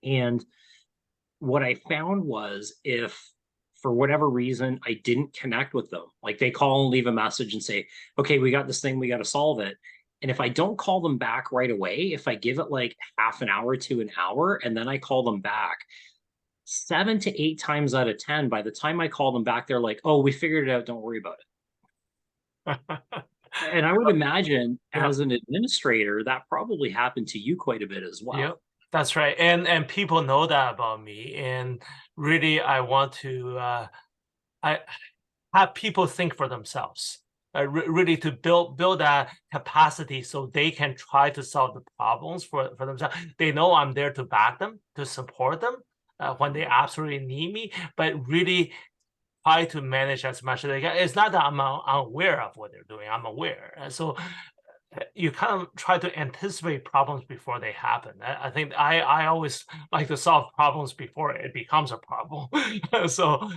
And what I found was, if for whatever reason I didn't connect with them, like they call and leave a message and say, okay, we got this thing, we got to solve it. And if I don't call them back right away, if I give it like half an hour to an hour and then I call them back, 7 to 8 times out of 10, by the time I call them back, they're like, oh, we figured it out, don't worry about it. And I would imagine as an administrator, that probably happened to you quite a bit as well. Yep, that's right. And people know that about me. And really, I want to I have people think for themselves. Really to build that capacity so they can try to solve the problems for themselves. They know I'm there to back them, to support them when they absolutely need me, but really try to manage as much as they can. It's not that I'm unaware of what they're doing. I'm aware. And so you kind of try to anticipate problems before they happen. I think I always like to solve problems before it becomes a problem. So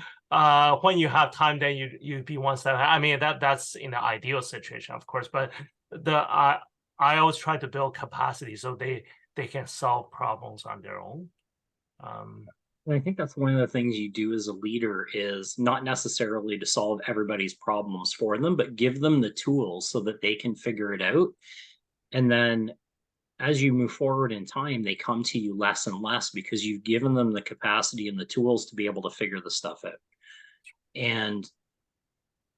when you have time, then you be one step ahead. I mean, that's in the ideal situation, of course, but I always try to build capacity so they can solve problems on their own. And I think that's one of the things you do as a leader, is not necessarily to solve everybody's problems for them, but give them the tools so that they can figure it out. And then as you move forward in time, they come to you less and less because you've given them the capacity and the tools to be able to figure the stuff out. And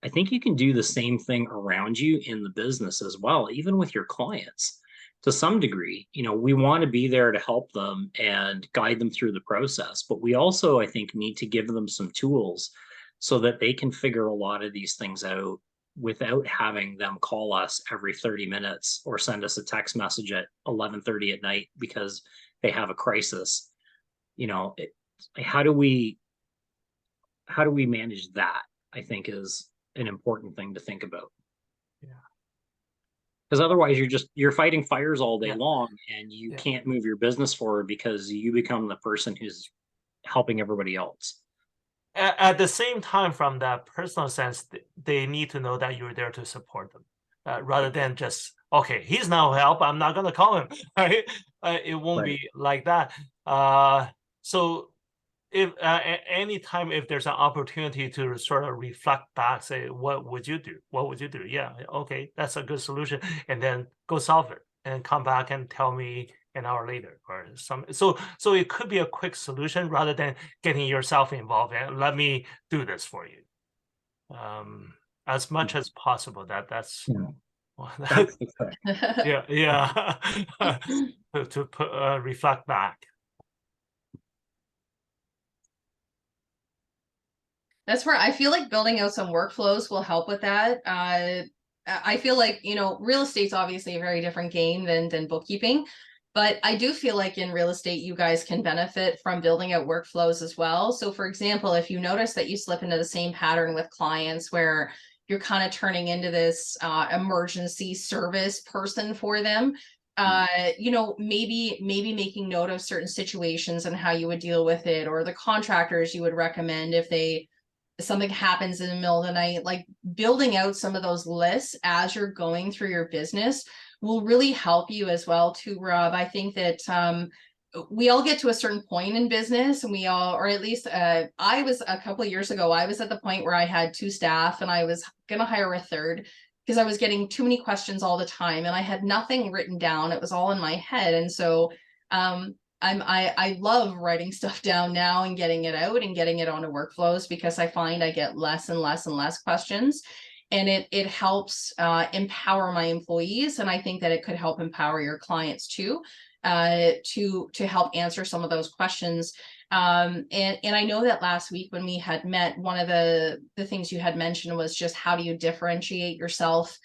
I think you can do the same thing around you in the business as well, even with your clients. To some degree, we want to be there to help them and guide them through the process, but we also, I think, need to give them some tools so that they can figure a lot of these things out without having them call us every 30 minutes or send us a text message at 11:30 at night because they have a crisis. How do we manage that, I think, is an important thing to think about. Because otherwise you're fighting fires all day long, and you can't move your business forward because you become the person who's helping everybody else. At the same time, from that personal sense, they need to know that you're there to support them, rather than just, okay, he's no help, I'm not going to call him, right? It won't be like that. So if anytime if there's an opportunity to sort of reflect back, say, what would you do? What would you do? Yeah, okay, that's a good solution, and then go solve it and come back and tell me an hour later or some. So it could be a quick solution rather than getting yourself involved and let me do this for you. As much as possible. That's That's the thing. yeah to put reflect back. That's where I feel like building out some workflows will help with that. I feel like, real estate's obviously a very different game than bookkeeping, but I do feel like in real estate, you guys can benefit from building out workflows as well. So for example, if you notice that you slip into the same pattern with clients where you're kind of turning into this emergency service person for them, maybe making note of certain situations and how you would deal with it, or the contractors you would recommend if something happens in the middle of the night, like building out some of those lists as you're going through your business will really help you as well too, Rob. I think that we all get to a certain point in business, and we all, or at least I was a couple of years ago, I was at the point where I had 2 staff and I was going to hire a third because I was getting too many questions all the time and I had nothing written down. It was all in my head. And so I love writing stuff down now and getting it out and getting it onto workflows, because I find I get less and less and less questions, and it helps empower my employees. And I think that it could help empower your clients too, to help answer some of those questions. And I know that last week when we had met, one of the things you had mentioned was just how do you differentiate yourself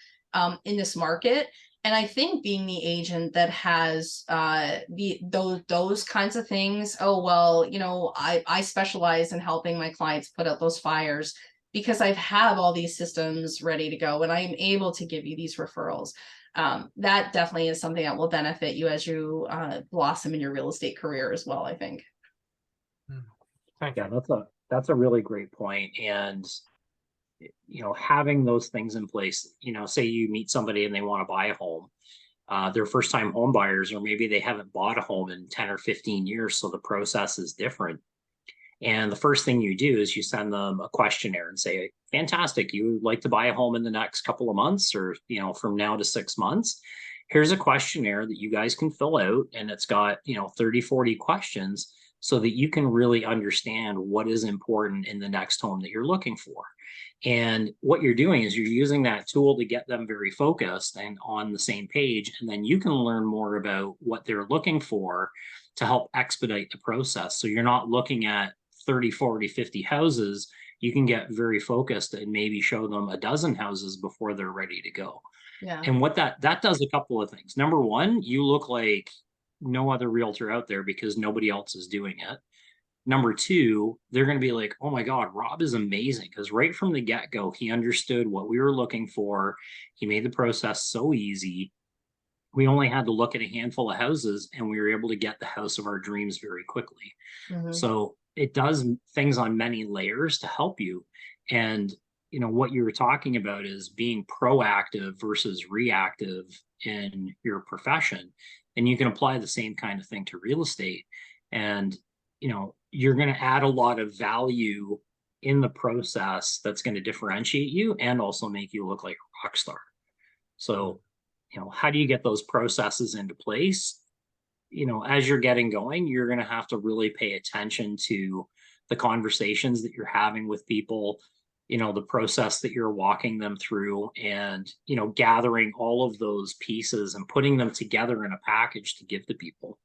in this market. And I think being the agent that has those kinds of things, oh, well, I specialize in helping my clients put out those fires because I have all these systems ready to go and I'm able to give you these referrals. That definitely is something that will benefit you as you blossom in your real estate career as well, I think. Thank you. Yeah, that's a really great point. And having those things in place, say you meet somebody and they want to buy a home, they're first time home buyers, or maybe they haven't bought a home in 10 or 15 years. So the process is different. And the first thing you do is you send them a questionnaire and say, fantastic, you would like to buy a home in the next couple of months, or, from now to 6 months. Here's a questionnaire that you guys can fill out. And it's got, 30, 40 questions so that you can really understand what is important in the next home that you're looking for. And what you're doing is you're using that tool to get them very focused and on the same page. And then you can learn more about what they're looking for to help expedite the process. So you're not looking at 30, 40, 50 houses. You can get very focused and maybe show them a dozen houses before they're ready to go. Yeah. And what that does a couple of things. Number one, you look like no other realtor out there because nobody else is doing it. Number two, they're going to be like, oh my God, Rob is amazing. Because right from the get-go, he understood what we were looking for. He made the process so easy. We only had to look at a handful of houses and we were able to get the house of our dreams very quickly. Mm-hmm. So it does things on many layers to help you. And, what you were talking about is being proactive versus reactive in your profession. And you can apply the same kind of thing to real estate. And, you're going to add a lot of value in the process that's going to differentiate you and also make you look like a rock star. So, how do you get those processes into place? As you're getting going, you're going to have to really pay attention to the conversations that you're having with people, the process that you're walking them through, and, gathering all of those pieces and putting them together in a package to give to people.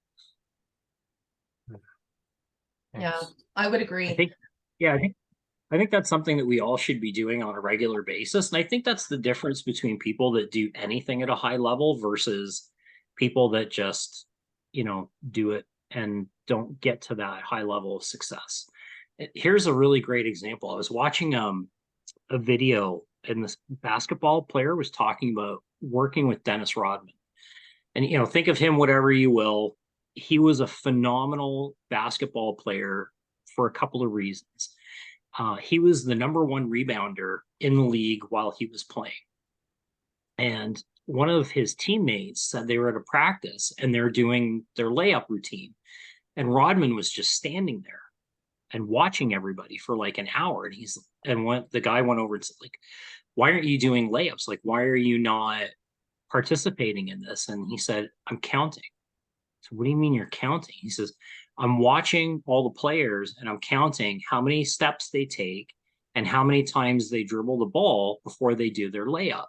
Yeah, I would agree. I think that's something that we all should be doing on a regular basis. And I think that's the difference between people that do anything at a high level versus people that just, do it and don't get to that high level of success. Here's a really great example. I was watching a video, and this basketball player was talking about working with Dennis Rodman. And, think of him whatever you will. He was a phenomenal basketball player for a couple of reasons. He was the number one rebounder in the league while he was playing. And one of his teammates said they were at a practice and they're doing their layup routine. And Rodman was just standing there. and watching everybody for like an hour. And when the guy went over and said, like, why aren't you doing layups? Like, why are you not participating in this? And he said, I'm counting. So what do you mean you're counting? He says, I'm watching all the players and I'm counting how many steps they take and how many times they dribble the ball before they do their layup.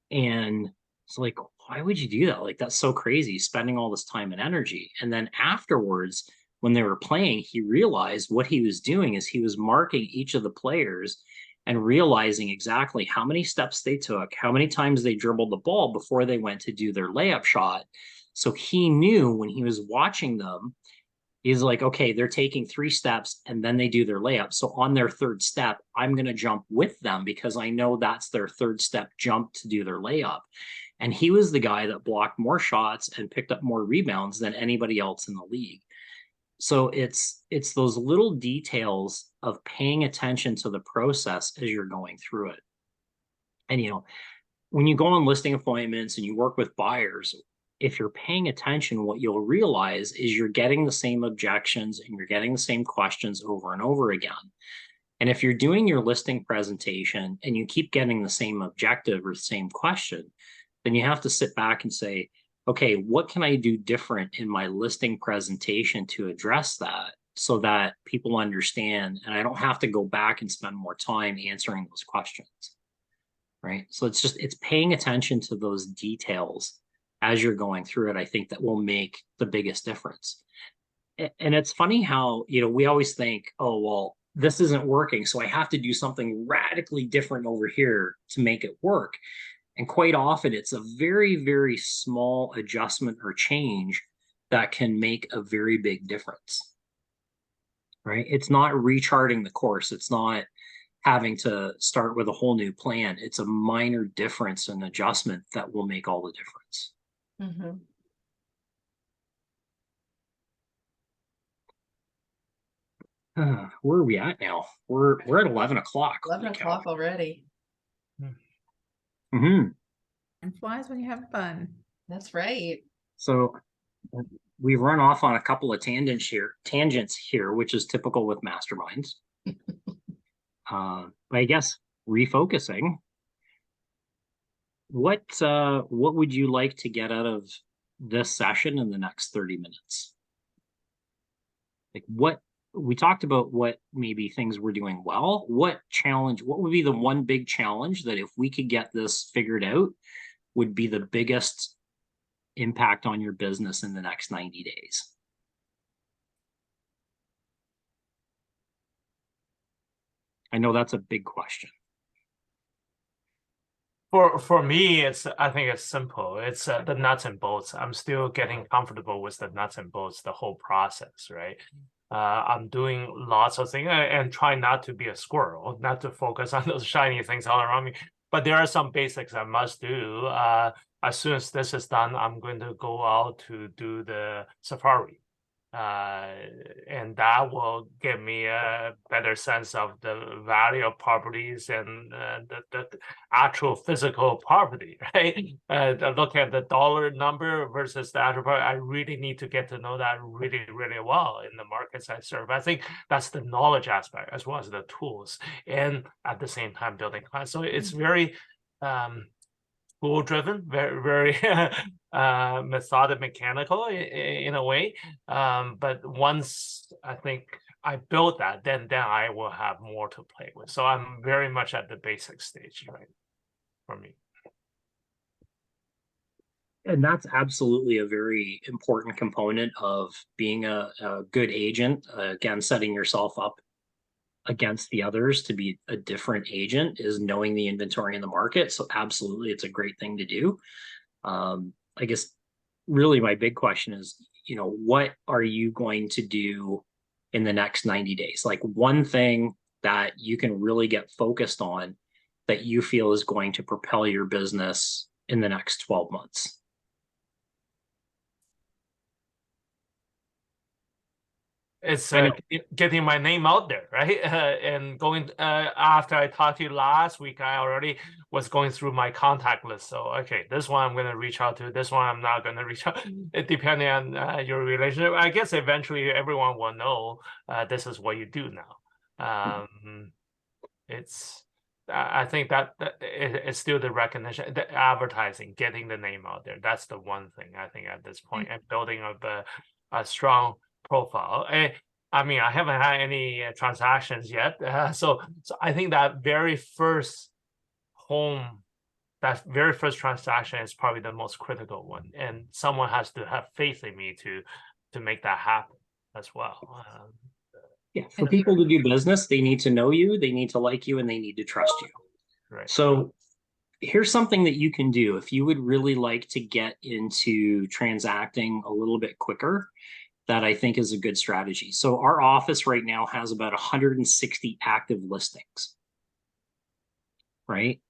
And it's like, why would you do that? Like, that's so crazy, spending all this time and energy. And then afterwards, when they were playing, he realized what he was doing is he was marking each of the players and realizing exactly how many steps they took, how many times they dribbled the ball before they went to do their layup shot. So he knew when he was watching them, he's like, okay, they're taking 3 steps and then they do their layup. So on their 3rd step, I'm going to jump with them because I know that's their 3rd step jump to do their layup. And he was the guy that blocked more shots and picked up more rebounds than anybody else in the league. So it's those little details of paying attention to the process as you're going through it. And, you know, when you go on listing appointments and you work with buyers, if you're paying attention, what you'll realize is you're getting the same objections and you're getting the same questions over and over again. And if you're doing your listing presentation and you keep getting the same objective or same question, then you have to sit back and say, okay, what can I do different in my listing presentation to address that so that people understand and I don't have to go back and spend more time answering those questions, right? So it's paying attention to those details as you're going through it, I think that will make the biggest difference. And it's funny how, you know, we always think, oh, well, this isn't working, so I have to do something radically different over here to make it work. And quite often it's a very, very small adjustment or change that can make a very big difference, right? It's not recharting the course. It's not having to start with a whole new plan. It's a minor difference and adjustment that will make all the difference. Mm-hmm. Where are we at now? We're at 11 o'clock. 11 o'clock already. Mm-hmm. And flies when you have fun. That's right. So we've run off on a couple of tangents here, which is typical with masterminds. But I guess refocusing. What would you like to get out of this session in the next 30 minutes? Like, what we talked about, what maybe things we're doing well, what would be the one big challenge that if we could get this figured out would be the biggest impact on your business in the next 90 days? I know that's a big question. For me, I think it's simple. It's the nuts and bolts. I'm still getting comfortable with the nuts and bolts, the whole process, right? I'm doing lots of things and try not to be a squirrel, not to focus on those shiny things all around me. But there are some basics I must do. As soon as this is done, I'm going to go out to do the safari. And that will give me a better sense of the value of properties and the actual physical property, right? Look at the dollar number versus the actual property. I really need to get to know that really, really well in the markets I serve. I think that's the knowledge aspect as well as the tools, and at the same time building clients. So it's very tool driven, very methodical, mechanical in a way. But once I think I build that, then I will have more to play with. So I'm very much at the basic stage, right, for me. And that's absolutely a very important component of being a good agent. Again, setting yourself up against the others to be a different agent is knowing the inventory in the market. So absolutely, it's a great thing to do. I guess really my big question is, you know, what are you going to do in the next 90 days? Like one thing that you can really get focused on that you feel is going to propel your business in the next 12 months. It's I know. getting my name out there, right? And going after I talked to you last week, I already was going through my contact list. So okay, this one I'm going to reach out to. This one I'm not going to reach out. It depending on your relationship. I guess eventually everyone will know this is what you do now. It's I think that it's still the recognition, the advertising, getting the name out there. That's the one thing I think at this point, and building up a strong profile. I mean, I haven't had any transactions yet, so I think that very first home, that very first transaction is probably the most critical one, and someone has to have faith in me to make that happen as well. Yeah, for people to do business, they need to know you, they need to like you, and they need to trust you. Right. So here's something that you can do if you would really like to get into transacting a little bit quicker, that I think is a good strategy. So our office right now has about 160 active listings, right?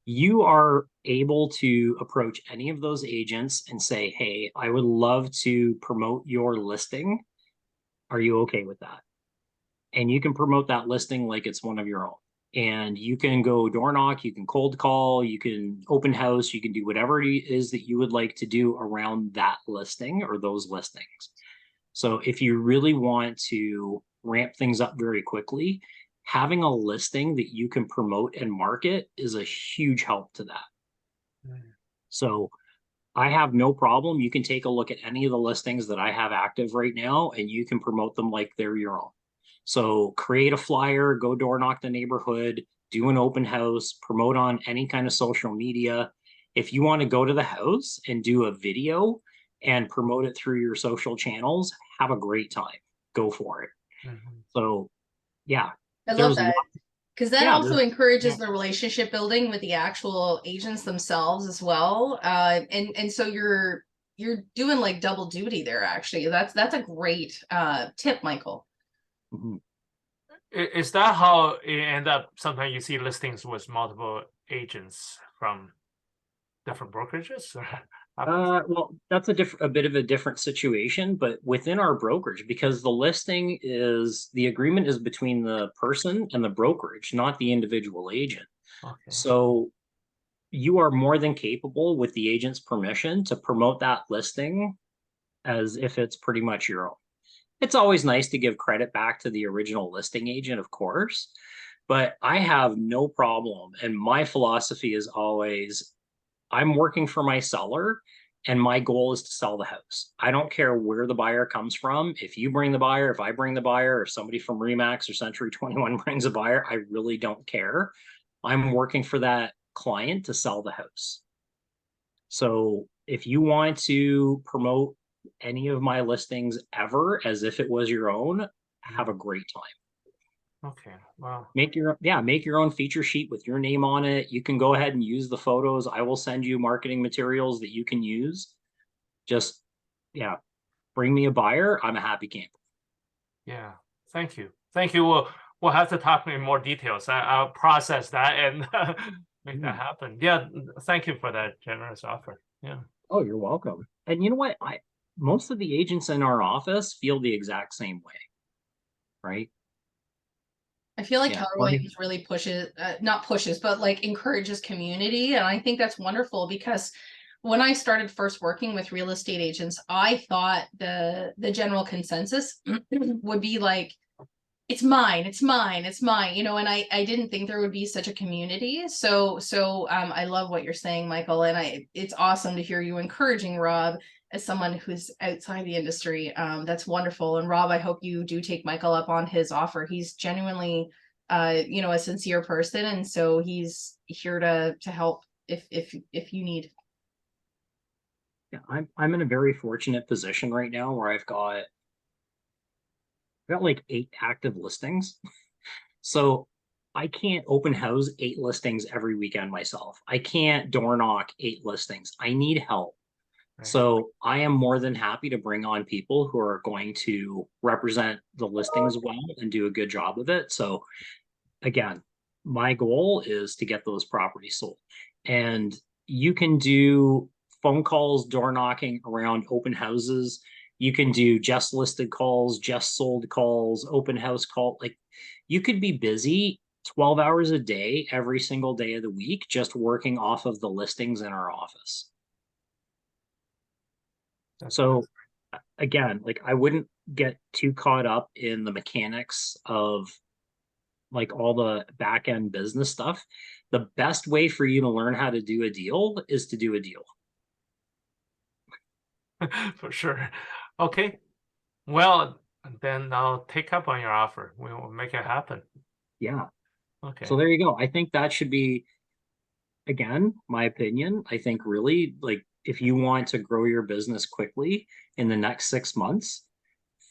You are able to approach any of those agents and say, hey, I would love to promote your listing. Are you okay with that? And you can promote that listing like it's one of your own. And you can go door knock, you can cold call, you can open house, you can do whatever it is that you would like to do around that listing or those listings. So if you really want to ramp things up very quickly, having a listing that you can promote and market is a huge help to that. So I have no problem. You can take a look at any of the listings that I have active right now, and you can promote them like they're your own. So create a flyer, go door knock the neighborhood, do an open house, promote on any kind of social media. If you want to go to the house and do a video and promote it through your social channels, have a great time. Go for it. So yeah. I love that. Because that also encourages the relationship building with the actual agents themselves as well. And so you're doing like double duty there, actually. That's a great tip, Michael. Is that how it end up? Sometimes you see listings with multiple agents from different brokerages? Well, that's a bit of a different situation, but within our brokerage, because the agreement is between the person and the brokerage, not the individual agent. Okay. So you are more than capable, with the agent's permission, to promote that listing as if it's pretty much your own. It's always nice to give credit back to the original listing agent, of course, but I have no problem. And my philosophy is always, I'm working for my seller and my goal is to sell the house. I don't care where the buyer comes from. If you bring the buyer, if I bring the buyer, if somebody from Remax or Century 21 brings a buyer, I really don't care. I'm working for that client to sell the house. So if you want to promote any of my listings ever as if it was your own, have a great time. Okay. Wow. Make your own feature sheet with your name on it. You can go ahead and use the photos. I will send you marketing materials that you can use. Just bring me a buyer. I'm a happy camper. Yeah. Thank you. We'll have to talk in more details. I'll process that and make that happen. Yeah. Thank you for that generous offer. Yeah. Oh, you're welcome. And you know what? Most of the agents in our office feel the exact same way, right? I feel like Keller Williams really pushes, not pushes, but like encourages community. And I think that's wonderful, because when I started first working with real estate agents, I thought the general consensus would be like, it's mine, it's mine, it's mine, you know, and I didn't think there would be such a community. So I love what you're saying, Michael, and it's awesome to hear you encouraging Rob as someone who's outside the industry. That's wonderful. And Rob, I hope you do take Michael up on his offer. He's genuinely a sincere person, and so he's here to help if you need. Yeah, I'm in a very fortunate position right now where I've got like 8 active listings. So I can't open house 8 listings every weekend myself. I can't door knock 8 listings. I need help. Right. So I am more than happy to bring on people who are going to represent the listings well and do a good job of it. So again, my goal is to get those properties sold. And you can do phone calls, door knocking around open houses. You can do just listed calls, just sold calls, open house call. Like you could be busy 12 hours a day, every single day of the week, just working off of the listings in our office. So again, like I wouldn't get too caught up in the mechanics of like all the back end business stuff. The best way for you to learn how to do a deal is to do a deal. For sure. Okay. Well, then I'll take up on your offer. We will make it happen. Yeah. Okay. So there you go. I think that should be, again, my opinion. I think really like if you want to grow your business quickly in the next 6 months,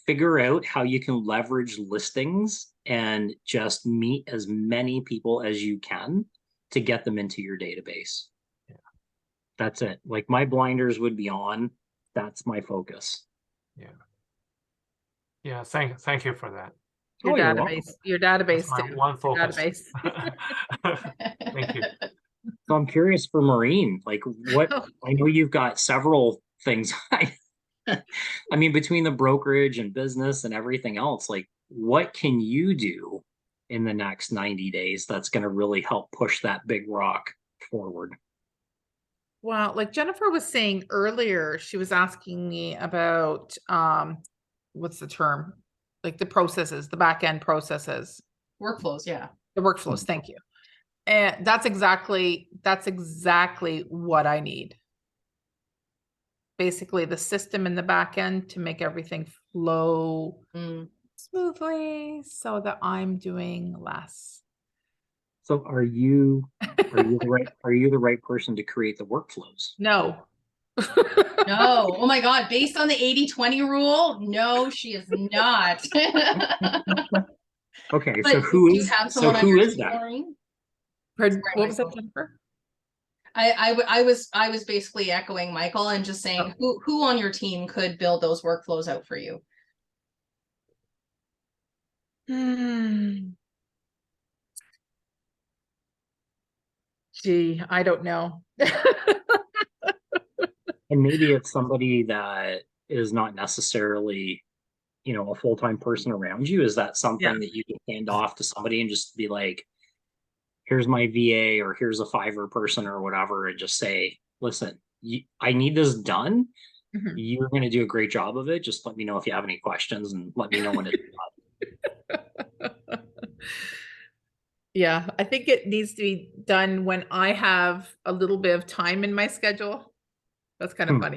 figure out how you can leverage listings and just meet as many people as you can to get them into your database. Yeah. That's it. Like my blinders would be on. That's my focus. Yeah. Yeah. Thank you for that. Your Oh, you're welcome. database, your database That's my too. one Your focus. database. Thank you. So I'm curious for Maureen, like what Oh. I know you've got several things. I mean, between the brokerage and business and everything else, like what can you do in the next 90 days that's going to really help push that big rock forward? Well, like Jennifer was saying earlier, she was asking me about what's the term? Like the processes, the back end processes, Workflows, yeah. the workflows. Thank you. And that's exactly what I need. Basically, the system in the back end to make everything flow smoothly so that I'm doing less. So are you the right person to create the workflows? No. No. Oh my God. Based on the 80-20 rule, no, she is not. Okay, But so who do you is have someone on who your is team, that? Maureen? What was that, Jennifer? I was basically echoing Michael and just saying who on your team could build those workflows out for you? Gee, I don't know. And maybe it's somebody that is not necessarily, you know, a full-time person around you. Is that something that you can hand off to somebody and just be like, here's my VA or here's a Fiverr person or whatever, and just say, listen, I need this done. Mhm. You're going to do a great job of it. Just let me know if you have any questions and let me know when it's done. Yeah, I think it needs to be done when I have a little bit of time in my schedule. That's kind of funny.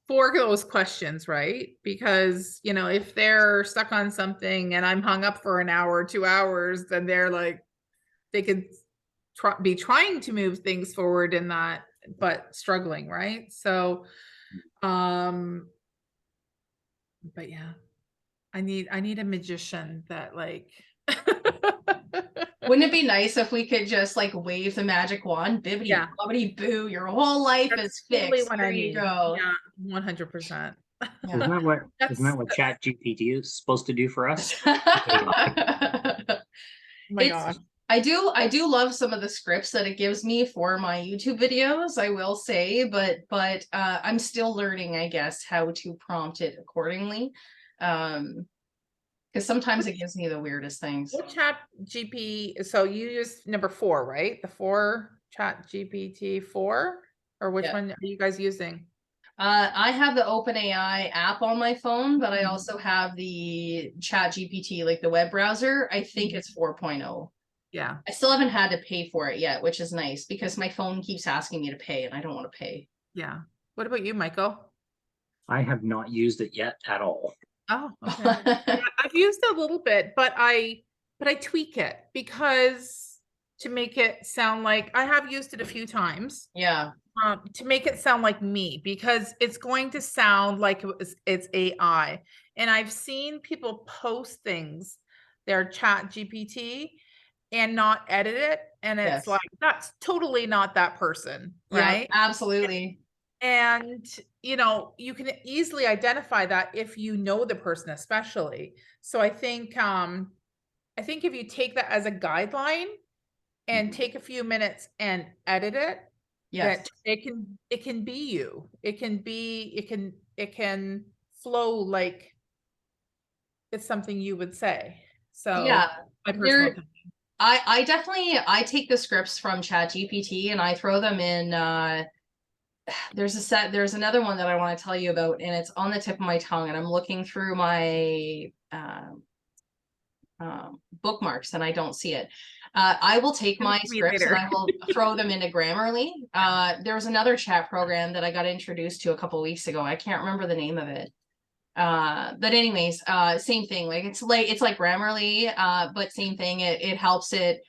For those questions, right? Because, you know, if they're stuck on something and I'm hung up for an hour or 2 hours, then they're like, they could be trying to move things forward in that, but struggling, right? So, but yeah, I need a magician that like. Wouldn't it be nice if we could just like wave the magic wand, bibbity bobbity boo, your whole life is fixed. What There I you need. go. Yeah, 100%. Isn't that what Chat GPT is supposed to do for us? Oh my gosh. I do love some of the scripts that it gives me for my YouTube videos, I will say, but I'm still learning, I guess, how to prompt it accordingly. Because sometimes it gives me the weirdest things. What Chat GP? So you use number 4, right? The 4 Chat GPT 4, or which one are you guys using? I have the OpenAI app on my phone, but I also have the Chat GPT, like the web browser. I think it's 4.0. Yeah. I still haven't had to pay for it yet, which is nice because my phone keeps asking me to pay and I don't want to pay. Yeah. What about you, Michael? I have not used it yet at all. Oh, okay. I've used it a little bit, but I tweak it because to make it sound like I have used it a few times. Yeah. To make it sound like me, because it's going to sound like it's AI. And I've seen people post things, their Chat GPT, and not edit it. And it's like, that's totally not that person, right? Yeah, absolutely. And, you know, you can easily identify that if you know the person, especially. So I think if you take that as a guideline and take a few minutes and edit it, Yes. that it can be you. It can flow like it's something you would say. So Yeah. my personal There, opinion. I definitely, I take the scripts from ChatGPT and I throw them in, there's another one that I want to tell you about, and it's on the tip of my tongue, and I'm looking through my bookmarks and I don't see it. I will take my scripts and I will throw them into Grammarly. There's another chat program that I got introduced to a couple weeks ago. I can't remember the name of it. But anyways, same thing. Like it's like Grammarly, but same thing. It helps it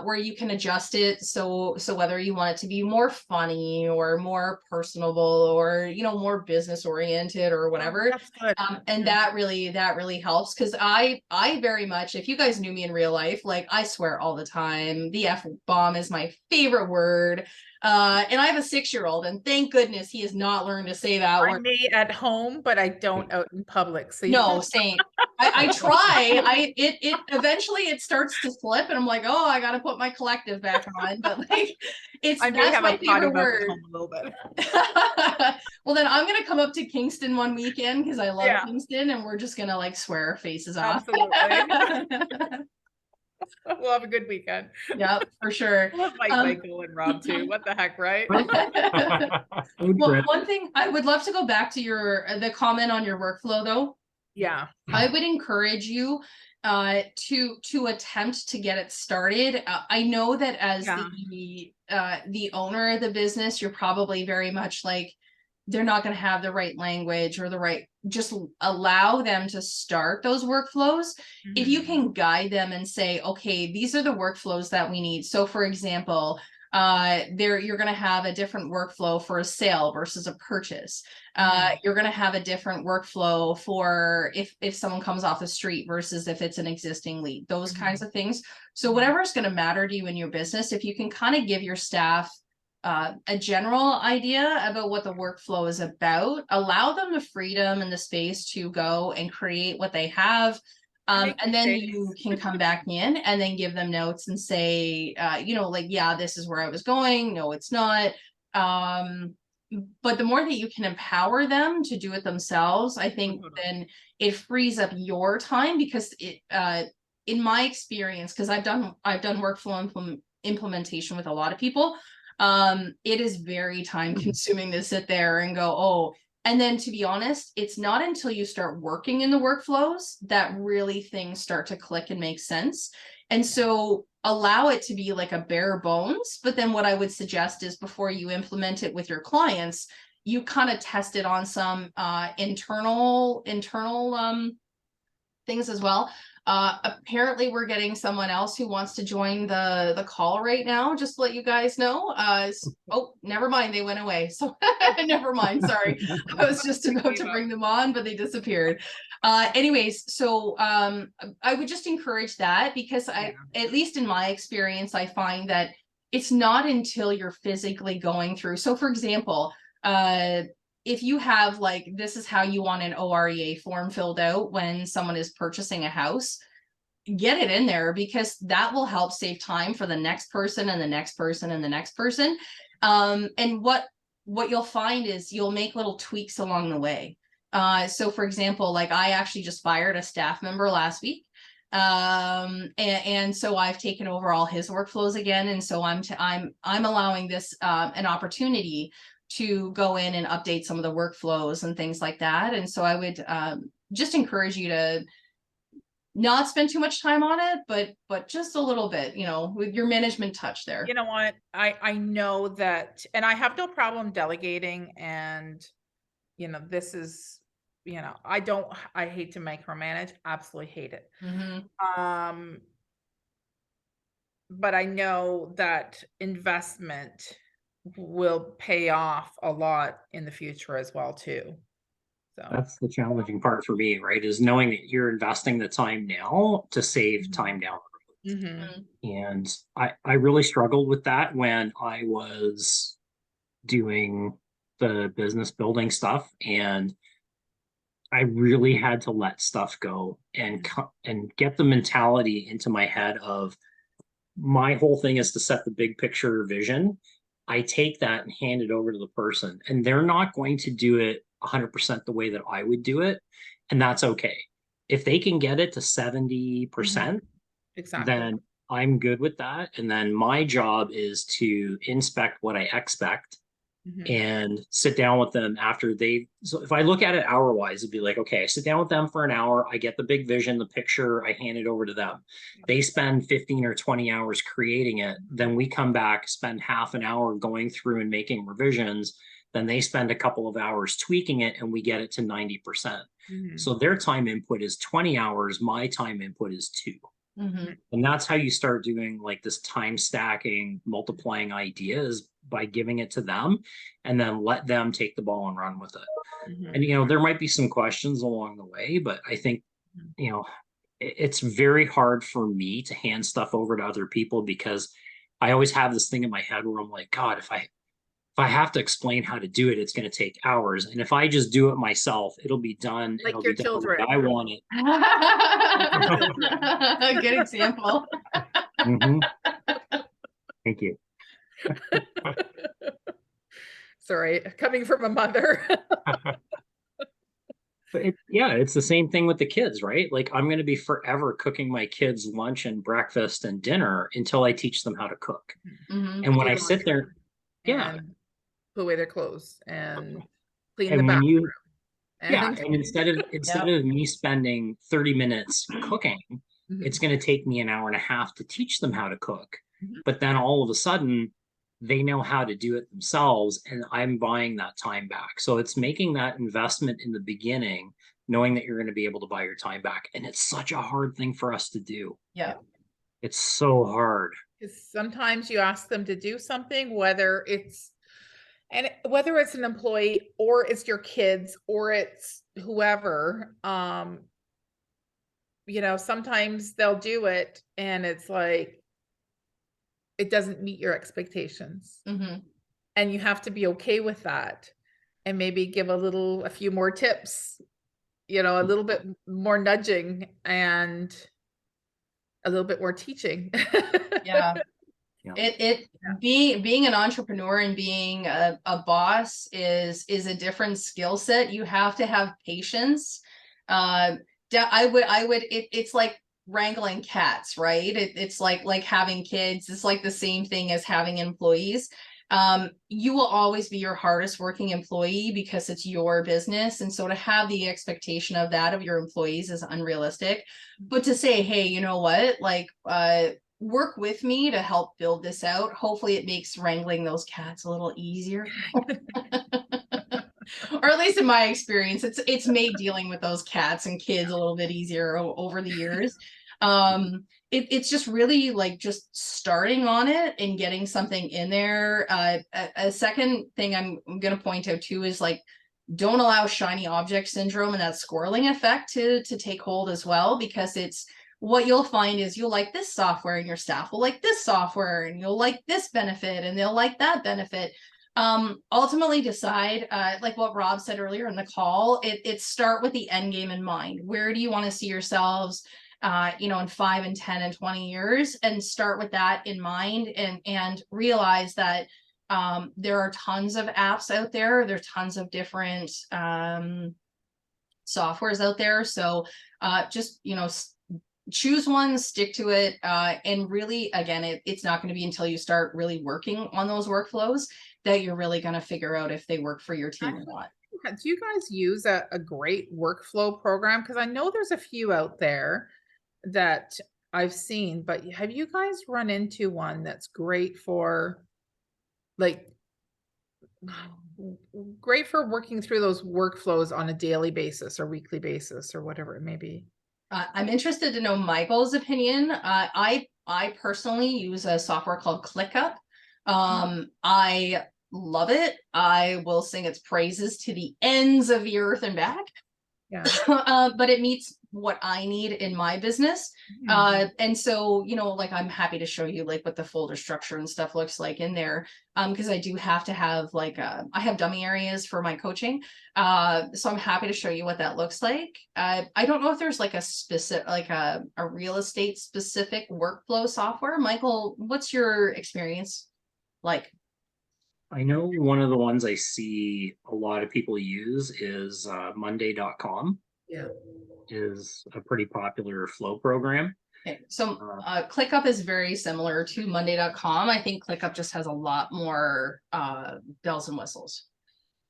where you can adjust it so whether you want it to be more funny or more personable or more business oriented or whatever. That's good. And that really helps, because I very much, if you guys knew me in real life, like I swear all the time. The F-bomb is my favorite word. And I have a 6-year-old, and thank goodness he has not learned to say that I word. may at home, but I don't out in public. So No, same. I try. It eventually it starts to slip, and I'm like, oh, I got to put my collective back on. But like, I may that's have my a potty favorite mouth at word. home a little bit. Well, then I'm gonna come up to Kingston one weekend because I love Yeah. Kingston, and we're just gonna like swear our faces off. Absolutely. We'll have a good weekend. Yep, for sure. We'll have Michael and Rob too. What the heck, right? Well, one thing I would love to go back to the comment on your workflow though. Yeah. I would encourage you to attempt to get it started. I know that as the owner of the business, you're probably very much like, they're not going to have the right language or the right, just allow them to start those workflows. If you can guide them and say, okay, these are the workflows that we need. So for example, you're going to have a different workflow for a sale versus a purchase. You're going to have a different workflow for if someone comes off the street versus if it's an existing lead, those kinds of things. So whatever is going to matter to you in your business, if you can kind of give your staff a general idea about what the workflow is about, allow them the freedom and the space to go and create what they have. And then you can come back in and then give them notes and say, like, yeah, this is where I was going. No, it's not. But the more that you can empower them to do it themselves, I think then it frees up your time, because in my experience, because I've done workflow implementation with a lot of people, it is very time consuming to sit there and go, oh, and then to be honest, it's not until you start working in the workflows that really things start to click and make sense. And so allow it to be like a bare bones. But then what I would suggest is, before you implement it with your clients, you kind of test it on some internal things as well. Apparently we're getting someone else who wants to join the call right now, just to let you guys know. Oh, never mind, they went away, so never mind, sorry. I was just about to bring them on, but they disappeared. Anyways, so I would just encourage that, because at least in my experience, I find that it's not until you're physically going through. So for example, if you have like, this is how you want an OREA form filled out when someone is purchasing a house, get it in there, because that will help save time for the next person and the next person and the next person. And what you'll find is you'll make little tweaks along the way. So for example, like I actually just fired a staff member last week. And so I've taken over all his workflows again. And so I'm allowing this an opportunity to go in and update some of the workflows and things like that. And so I would just encourage you to not spend too much time on it, but just a little bit, with your management touch there. You know what? I know that, and I have no problem delegating, and this is, I hate to micromanage, absolutely hate it. But I know that investment will pay off a lot in the future as well too. So that's the challenging part for me, right? Is knowing that you're investing the time now to save time down the road. And I really struggled with that when I was doing the business building stuff, and I really had to let stuff go and get the mentality into my head of, my whole thing is to set the big picture vision I take that and hand it over to the person, and they're not going to do it 100% the way that I would do it. And that's okay. If they can get it to 70%, Exactly. then I'm good with that. And then my job is to inspect what I expect Mhm. and sit down with them after they. So if I look at it hour wise, it'd be like, okay, I sit down with them for an hour. I get the big vision, the picture, I hand it over to them. They spend 15 or 20 hours creating it. Then we come back, spend half an hour going through and making revisions. Then they spend a couple of hours tweaking it and we get it to 90%. Mhm. So their time input is 20 hours. My time input is 2. Mhm. And that's how you start doing like this time stacking, multiplying ideas by giving it to them and then let them take the ball and run with it. Mhm. And, there might be some questions along the way, but I think, Mhm. it's very hard for me to hand stuff over to other people because I always have this thing in my head where I'm like, God, if I have to explain how to do it, it's going to take hours. And if I just do it myself, it'll be done. Like It'll your be done the way children. I want it. A good example. Mhm. Thank you. Sorry, coming from a mother. But it's the same thing with the kids, right? Like I'm going to be forever cooking my kids lunch and breakfast and dinner until I teach them how to cook. Mhm. And when Do I the sit there, yeah, and put away their clothes and clean the and when bathroom. yeah, And and instead of me spending 30 minutes cooking, it's Mhm. going to take me an hour and a half to teach them how to cook. Mhm. But then all of a sudden, they know how to do it themselves, and I'm buying that time back. So it's making that investment in the beginning, knowing that you're going to be able to buy your time back. And it's such a hard thing for us to do. Yeah. It's so hard. Because sometimes you ask them to do something, whether it's whether it's an employee or it's your kids or it's whoever, sometimes they'll do it and it's like it doesn't meet your expectations. Mhm. And you have to be okay with that and maybe give a few more tips, a little bit more nudging and a little bit more teaching. Yeah. Yeah. It being an entrepreneur and being a boss is a different skill set. You have to have patience. It's like wrangling cats, right? It's like having kids. It's like the same thing as having employees. You will always be your hardest working employee because it's your business. And so to have the expectation of that of your employees is unrealistic. But to say, hey, you know what, like, work with me to help build this out. Hopefully it makes wrangling those cats a little easier. Or at least in my experience, it's made dealing with those cats and kids a little bit easier over the years. It's just really like just starting on it and getting something in there. A second thing I'm going to point out too is like, don't allow shiny object syndrome and that squirreling effect to take hold as well, because it's what you'll find is you'll like this software and your staff will like this software and you'll like this benefit and they'll like that benefit. Ultimately decide, like what Rob said earlier in the call, it start with the end game in mind. Where do you want to see yourselves, in 5 and 10 and 20 years, and start with that in mind, and realize that there are tons of apps out there. There's tons of different softwares out there. So just, choose one, stick to it. And really, again, it's not going to be until you start really working on those workflows that you're really going to figure out if they work for your team or not. Do you guys use a great workflow program? Because I know there's a few out there that I've seen, but have you guys run into one that's great for great for working through those workflows on a daily basis or weekly basis or whatever it may be? I'm interested to know Michael's opinion. I personally use a software called ClickUp. I love it. I will sing its praises to the ends of the earth and back. Yeah. But it meets what I need in my business. And so, like, I'm happy to show you like what the folder structure and stuff looks like in there. Because I do have to have like, I have dummy areas for my coaching. So I'm happy to show you what that looks like. I don't know if there's like a specific, like a real estate specific workflow software. Michael, what's your experience like? I know one of the ones I see a lot of people use is Monday.com Yeah. is a pretty popular flow program. Okay, so ClickUp is very similar to Monday.com. I think ClickUp just has a lot more bells and whistles.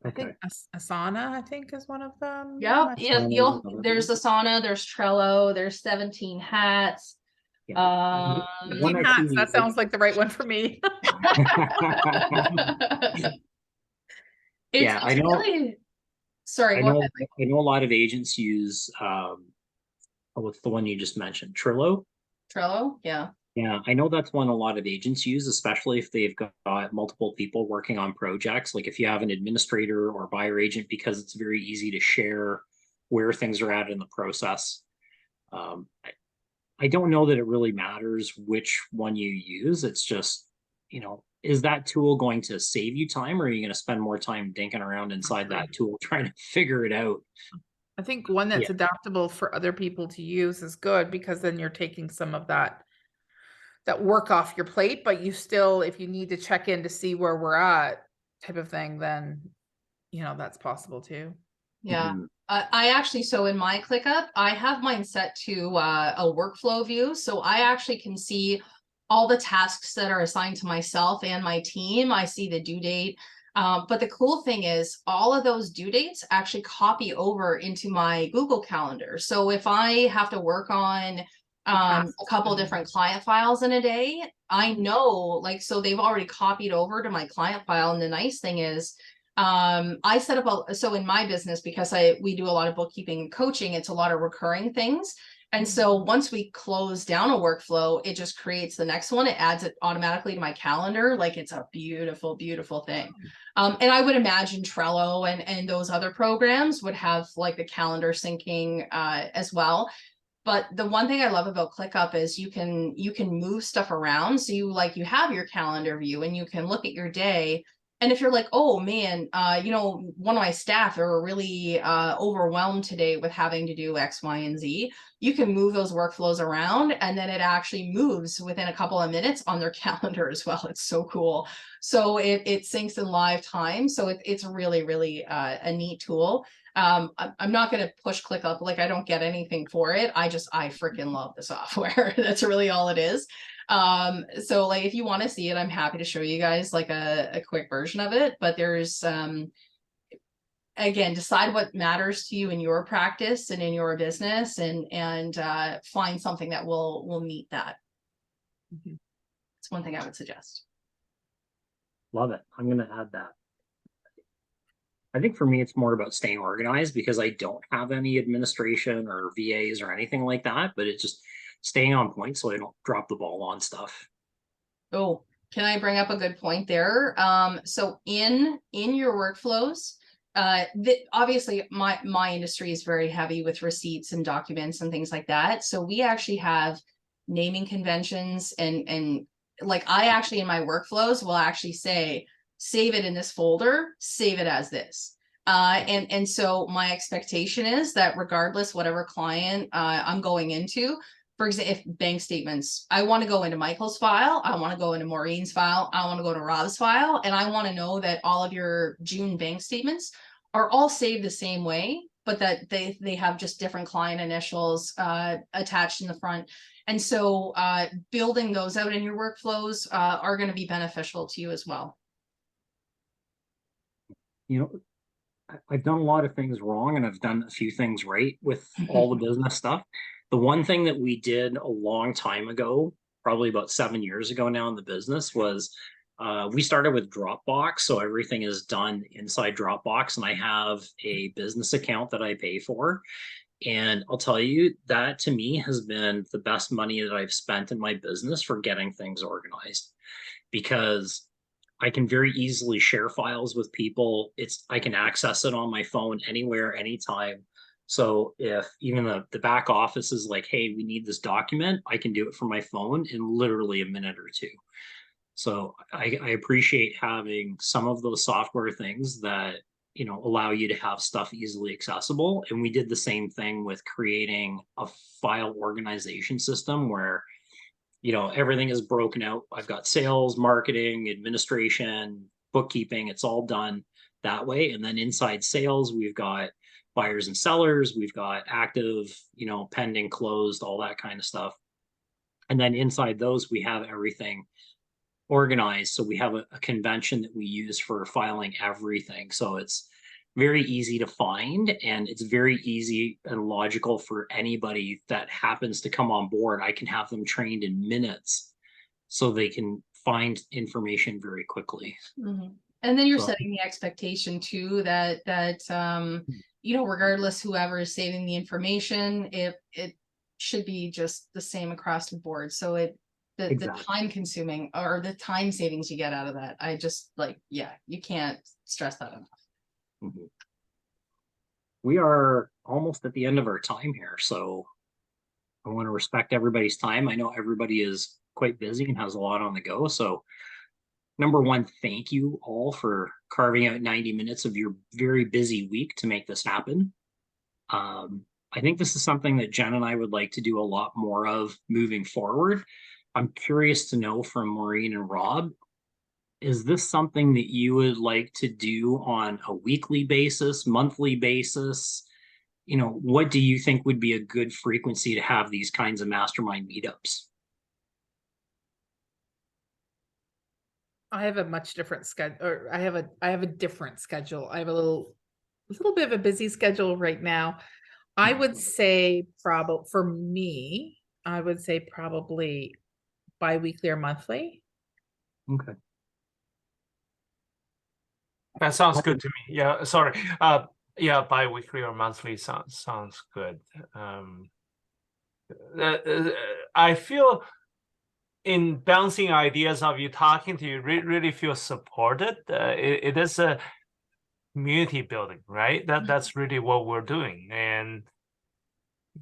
I think Asana, I think, is one of them. Yeah, there's the Asana, there's Trello, there's 17 Hats. one I Hats, see- that sounds like the right one for me. Yeah, I It's know. really, sorry, I go know. ahead. I know a lot of agents use what's the one you just mentioned, Trello. Trello, yeah. Yeah, I know that's one a lot of agents use, especially if they've got multiple people working on projects. Like if you have an administrator or buyer agent, because it's very easy to share where things are at in the process. I don't know that it really matters which one you use. It's just, is that tool going to save you time, or are you going to spend more time dinking around inside that tool trying to figure it out? I think one that's Yeah. adaptable for other people to use is good, because then you're taking some of that work off your plate, but you still, if you need to check in to see where we're at type of thing, then that's possible too. Yeah. Mhm. I actually, so in my ClickUp, I have mine set to a workflow view. So I actually can see all the tasks that are assigned to myself and my team. I see the due date. But the cool thing is all of those due dates actually copy over into my Google Calendar. So if I have to work on a couple different client files in a day, I know, like, so they've already copied over to my client file. And the nice thing is, I set up so in my business, because we do a lot of bookkeeping and coaching, it's a lot of recurring things. And so once we close down a workflow, it just creates the next one. It adds it automatically to my calendar. Like, it's a beautiful, beautiful thing. And I would imagine Trello and those other programs would have like the calendar syncing as well. But the one thing I love about ClickUp is you can move stuff around. So you have your calendar view and you can look at your day. And if you're like, oh man, one of my staff are really overwhelmed today with having to do X, Y, and Z, you can move those workflows around, and then it actually moves within a couple of minutes on their calendar as well. It's so cool. So it syncs in live time. So it's really, really a neat tool. I'm not going to push ClickUp. Like, I don't get anything for it. I freaking love the software. That's really all it is. So like, if you want to see it, I'm happy to show you guys like a quick version of it, but there's, again, decide what matters to you in your practice and in your business, and find something that will meet that. It's one thing I would suggest. Love it. I'm going to add that. I think for me, it's more about staying organized, because I don't have any administration or VAs or anything like that, but it's just staying on point so I don't drop the ball on stuff. Oh, can I bring up a good point there? So in your workflows, obviously my industry is very heavy with receipts and documents and things like that. So we actually have naming conventions, and like, I actually in my workflows will actually say, save it in this folder, save it as this. And so my expectation is that regardless, whatever client I'm going into, for example, if bank statements, I want to go into Michael's file, I want to go into Maureen's file, I want to go to Rob's file, and I want to know that all of your June bank statements are all saved the same way, but that they have just different client initials attached in the front. And so building those out in your workflows are going to be beneficial to you as well. I've done a lot of things wrong, and I've done a few things right with all the business stuff. The one thing that we did a long time ago, probably about 7 years ago now in the business, was we started with Dropbox. So everything is done inside Dropbox, and I have a business account that I pay for. And I'll tell you, that to me has been the best money that I've spent in my business for getting things organized, because I can very easily share files with people. I can access it on my phone anywhere, anytime. So if even the back office is like, hey, we need this document, I can do it from my phone in literally a minute or two. So I appreciate having some of those software things that allow you to have stuff easily accessible. And we did the same thing with creating a file organization system where everything is broken out. I've got sales, marketing, administration, bookkeeping. It's all done that way. And then inside sales, we've got buyers and sellers, we've got active, pending, closed, all that kind of stuff. And then inside those, we have everything organized. So we have a convention that we use for filing everything. So it's very easy to find, and it's very easy and logical for anybody that happens to come on board. I can have them trained in minutes so they can find information very quickly. And then you're setting the expectation too that regardless whoever is saving the information, it should be just the same across the board. So the time consuming or the time savings you get out of that, I just you can't stress that enough. We are almost at the end of our time here, so I want to respect everybody's time. I know everybody is quite busy and has a lot on the go. So number one, thank you all for carving out 90 minutes of your very busy week to make this happen. I think this is something that Jen and I would like to do a lot more of moving forward. I'm curious to know from Maureen and Rob, is this something that you would like to do on a weekly basis, monthly basis? What do you think would be a good frequency to have these kinds of mastermind meetups? I have a much different schedule, or I have a different schedule. I have a little bit of a busy schedule right now. I would say probably for me, I would say probably bi-weekly or monthly. Okay. That sounds good to me. Yeah, sorry. Yeah, bi-weekly or monthly sounds good. I feel in bouncing ideas of you talking to you, really feel supported. It is a community building, right? That's really what we're doing, and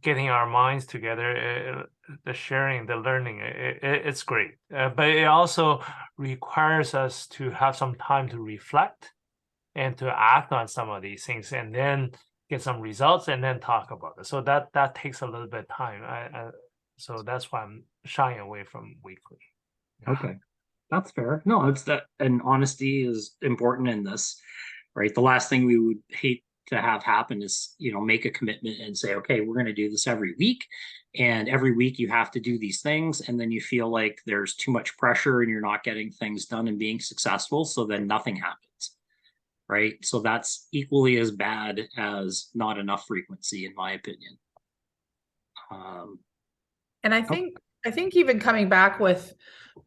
getting our minds together, the sharing, the learning, it's great. But it also requires us to have some time to reflect and to act on some of these things, and then get some results, and then talk about it. So that takes a little bit of time. So that's why I'm shying away from weekly. Okay, that's fair. No, it's that, and honesty is important in this, right? The last thing we would hate to have happen is, make a commitment and say, okay, we're going to do this every week. And every week you have to do these things. And then you feel like there's too much pressure and you're not getting things done and being successful. So then nothing happens, right? So that's equally as bad as not enough frequency, in my opinion. And I think even coming back with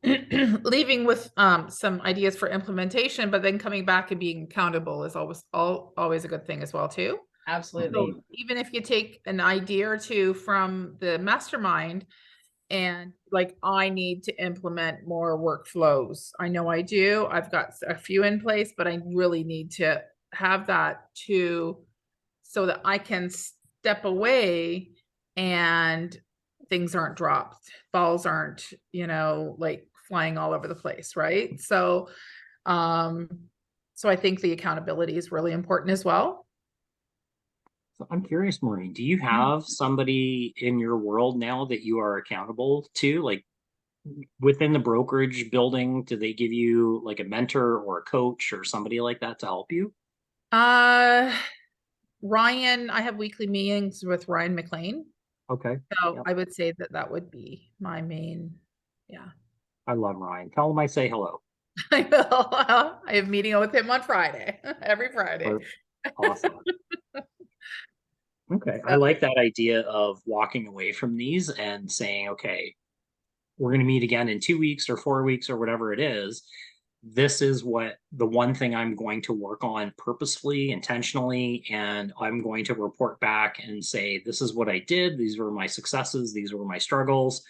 leaving with some ideas for implementation, but then coming back and being accountable is always a good thing as well too. Absolutely. So even if you take an idea or two from the mastermind and I need to implement more workflows. I know I do. I've got a few in place, but I really need to have that too, so that I can step away and things aren't dropped, balls aren't, flying all over the place, right? So I think the accountability is really important as well. So I'm curious, Maureen, do you have somebody in your world now that you are accountable to? Like within the brokerage building, do they give you like a mentor or a coach or somebody like that to help you? Ryan, I have weekly meetings with Ryan McLean. Okay. So I would say that would be my main, I love Ryan. Tell him I say hello. I will. I have a meeting with him on Friday, every Friday. Awesome. Okay. I like that idea of walking away from these and saying, okay, we're going to meet again in 2 weeks or 4 weeks or whatever it is. This is what the one thing I'm going to work on purposefully, intentionally, and I'm going to report back and say, this is what I did. These were my successes. These were my struggles.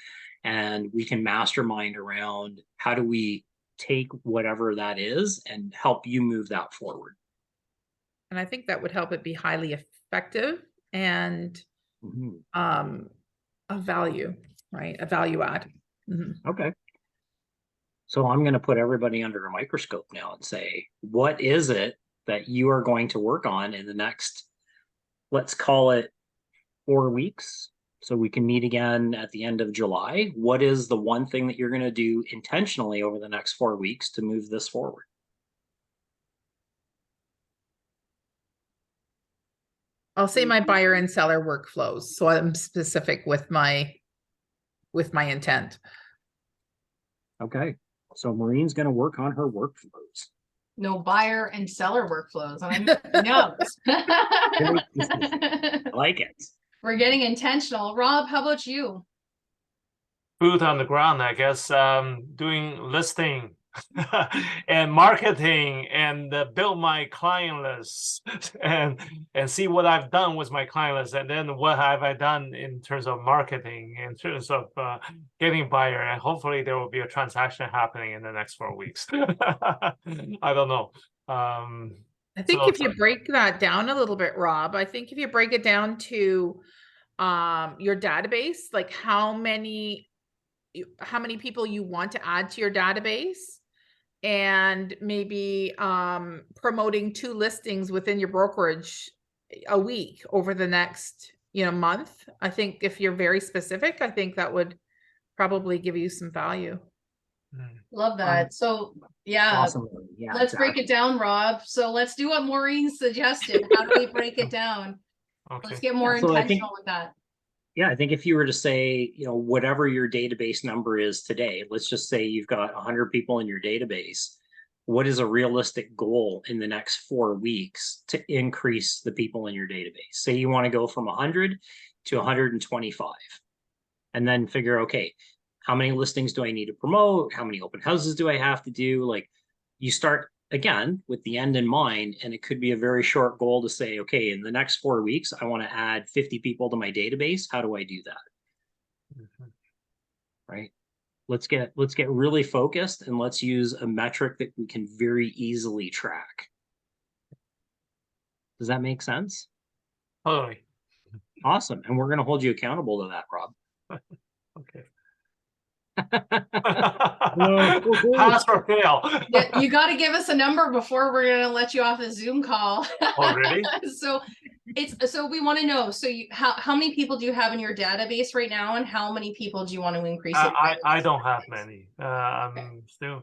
And we can mastermind around how do we take whatever that is and help you move that forward. And I think that would help it be highly effective and a value, right? A value add. Okay. So I'm going to put everybody under a microscope now and say, what is it that you are going to work on in the next, let's call it 4 weeks, so we can meet again at the end of July? What is the one thing that you're going to do intentionally over the next 4 weeks to move this forward? I'll say my buyer and seller workflows. So I'm specific with my intent. Okay. So Maureen's going to work on her workflows. No buyer and seller workflows. And I'm notes. Very specific. I like it. We're getting intentional. Rob, how about you? Boot on the ground, I guess. Doing listing and marketing and build my client list and see what I've done with my client list, and then what have I done in terms of marketing, in terms of getting buyer, and hopefully there will be a transaction happening in the next 4 weeks. I don't know. I think if you break that down a little bit, Rob, I think if you break it down to your database, like how many people you want to add to your database, and maybe promoting 2 listings within your brokerage a week over the next month. I think if you're very specific, I think that would probably give you some value. Love that. So yeah, Awesome. Yeah, let's break it down, Rob. So let's do what Maureen suggested. How do we break it down? Okay. Let's get more So intentional with that. Yeah, I think if you were to say, whatever your database number is today, let's just say you've got 100 people in your database. What is a realistic goal in the next 4 weeks to increase the people in your database? Say you want to go from 100 to 125, and then figure, okay, how many listings do I need to promote? How many open houses do I have to do? Like, you start again with the end in mind, and it could be a very short goal to say, okay, in the next 4 weeks, I want to add 50 people to my database. How do I do that? Right? Let's get really focused, and let's use a metric that we can very easily track. Does that make sense? Totally. Awesome. And we're going to hold you accountable to that, Rob. Okay. Whoa. Pass or fail. Yeah, you got to give us a number before we're going to let you off the Zoom call. Already? So we want to know, so how many people do you have in your database right now, and how many people do you want to increase it? I don't have many. I'm still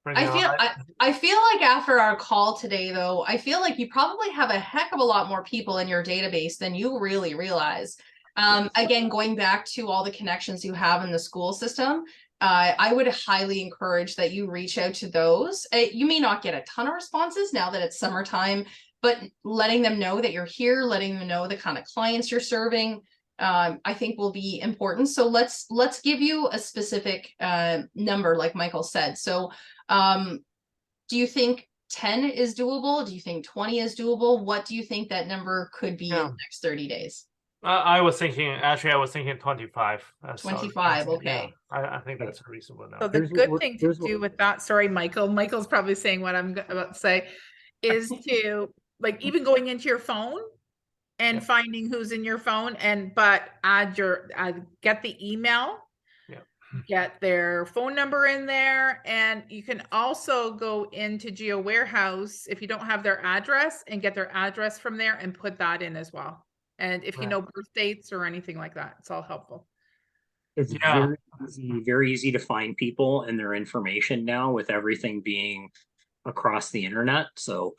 I feel like after our call today, though, I feel like you probably have a heck of a lot more people in your database than you really realize. Again, going back to all the connections you have in the school system, I would highly encourage that you reach out to those. You may not get a ton of responses now that it's summertime, but letting them know that you're here, letting them know the kind of clients you're serving, I think will be important. So let's give you a specific number, like Michael said. So do you think 10 is doable? Do you think 20 is doable? What do you think that number could be in the next 30 days? I was thinking 25. 25, okay. Yeah, I think that's a reasonable number. So the good thing to do with that, sorry, Michael's probably saying what I'm about to say, is to like even going into your phone and finding who's in your phone, but get the email, get their phone number in there, and you can also go into Geo Warehouse if you don't have their address, and get their address from there and put that in as well. And if you know birth dates or anything like that, it's all helpful. It's very easy to find people and their information now with everything being across the internet. So,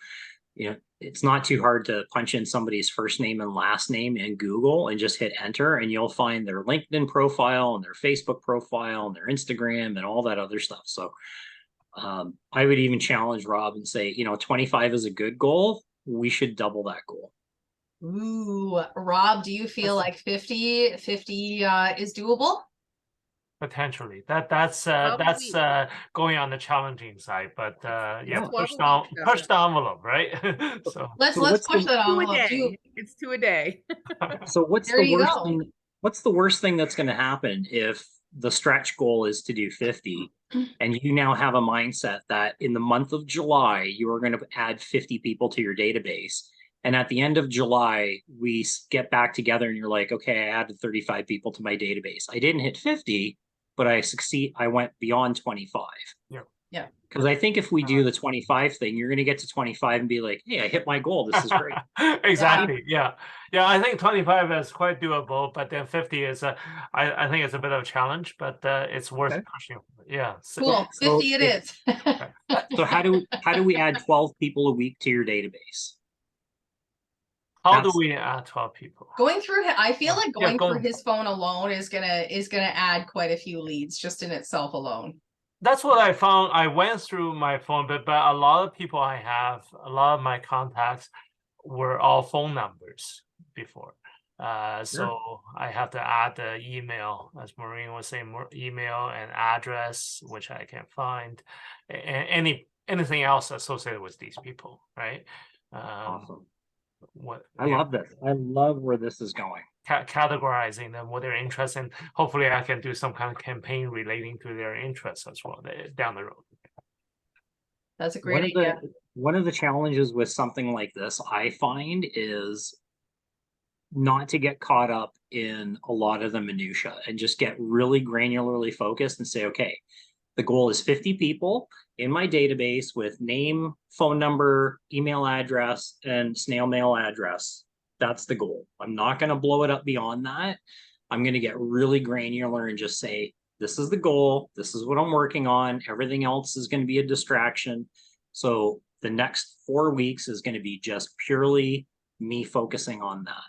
it's not too hard to punch in somebody's first name and last name in Google and just hit enter, and you'll find their LinkedIn profile and their Facebook profile and their Instagram and all that other stuff. So I would even challenge Rob and say, 25 is a good goal. We should double that goal. Ooh, Rob, do you feel like 50 is doable? Potentially. That's going on the challenging side, but push the envelope, right? So let's push that envelope. It's 2 a day. So what's the worst thing that's going to happen if the stretch goal is to do 50 and you now have a mindset that in the month of July you are going to add 50 people to your database, and at the end of July we get back together and you're like, okay, I added 35 people to my database. I didn't hit 50, but I went beyond 25. Yeah. Because I think if we do the 25 thing, you're going to get to 25 and be like, hey, I hit my goal. This is great. Exactly. Yeah. I think 25 is quite doable, but then 50 is I think it's a bit of a challenge, but it's worth pushing. Yeah. Cool. 50 it is. So how do we add 12 people a week to your database? How do That's- we add 12 people? Going through, I feel like Yeah, going through his phone alone is gonna add quite a few leads just in itself alone. That's what I found. I went through my phone, but a lot of people I have, a lot of my contacts were all phone numbers before. So I have to add the email, as Maureen was saying, email and address, which I can find, and anything else associated with these people, right? awesome. What I love this. I love where this is going. categorizing them, what they're interested in. Hopefully, I can do some kind of campaign relating to their interests as well down the road. That's a great idea. One of the challenges with something like this, I find, is not to get caught up in a lot of the minutia and just get really granularly focused and say, okay, the goal is 50 people in my database with name, phone number, email address, and snail mail address. That's the goal. I'm not going to blow it up beyond that. I'm going to get really granular and just say, this is the goal. This is what I'm working on. Everything else is going to be a distraction. So the next 4 weeks is going to be just purely me focusing on that.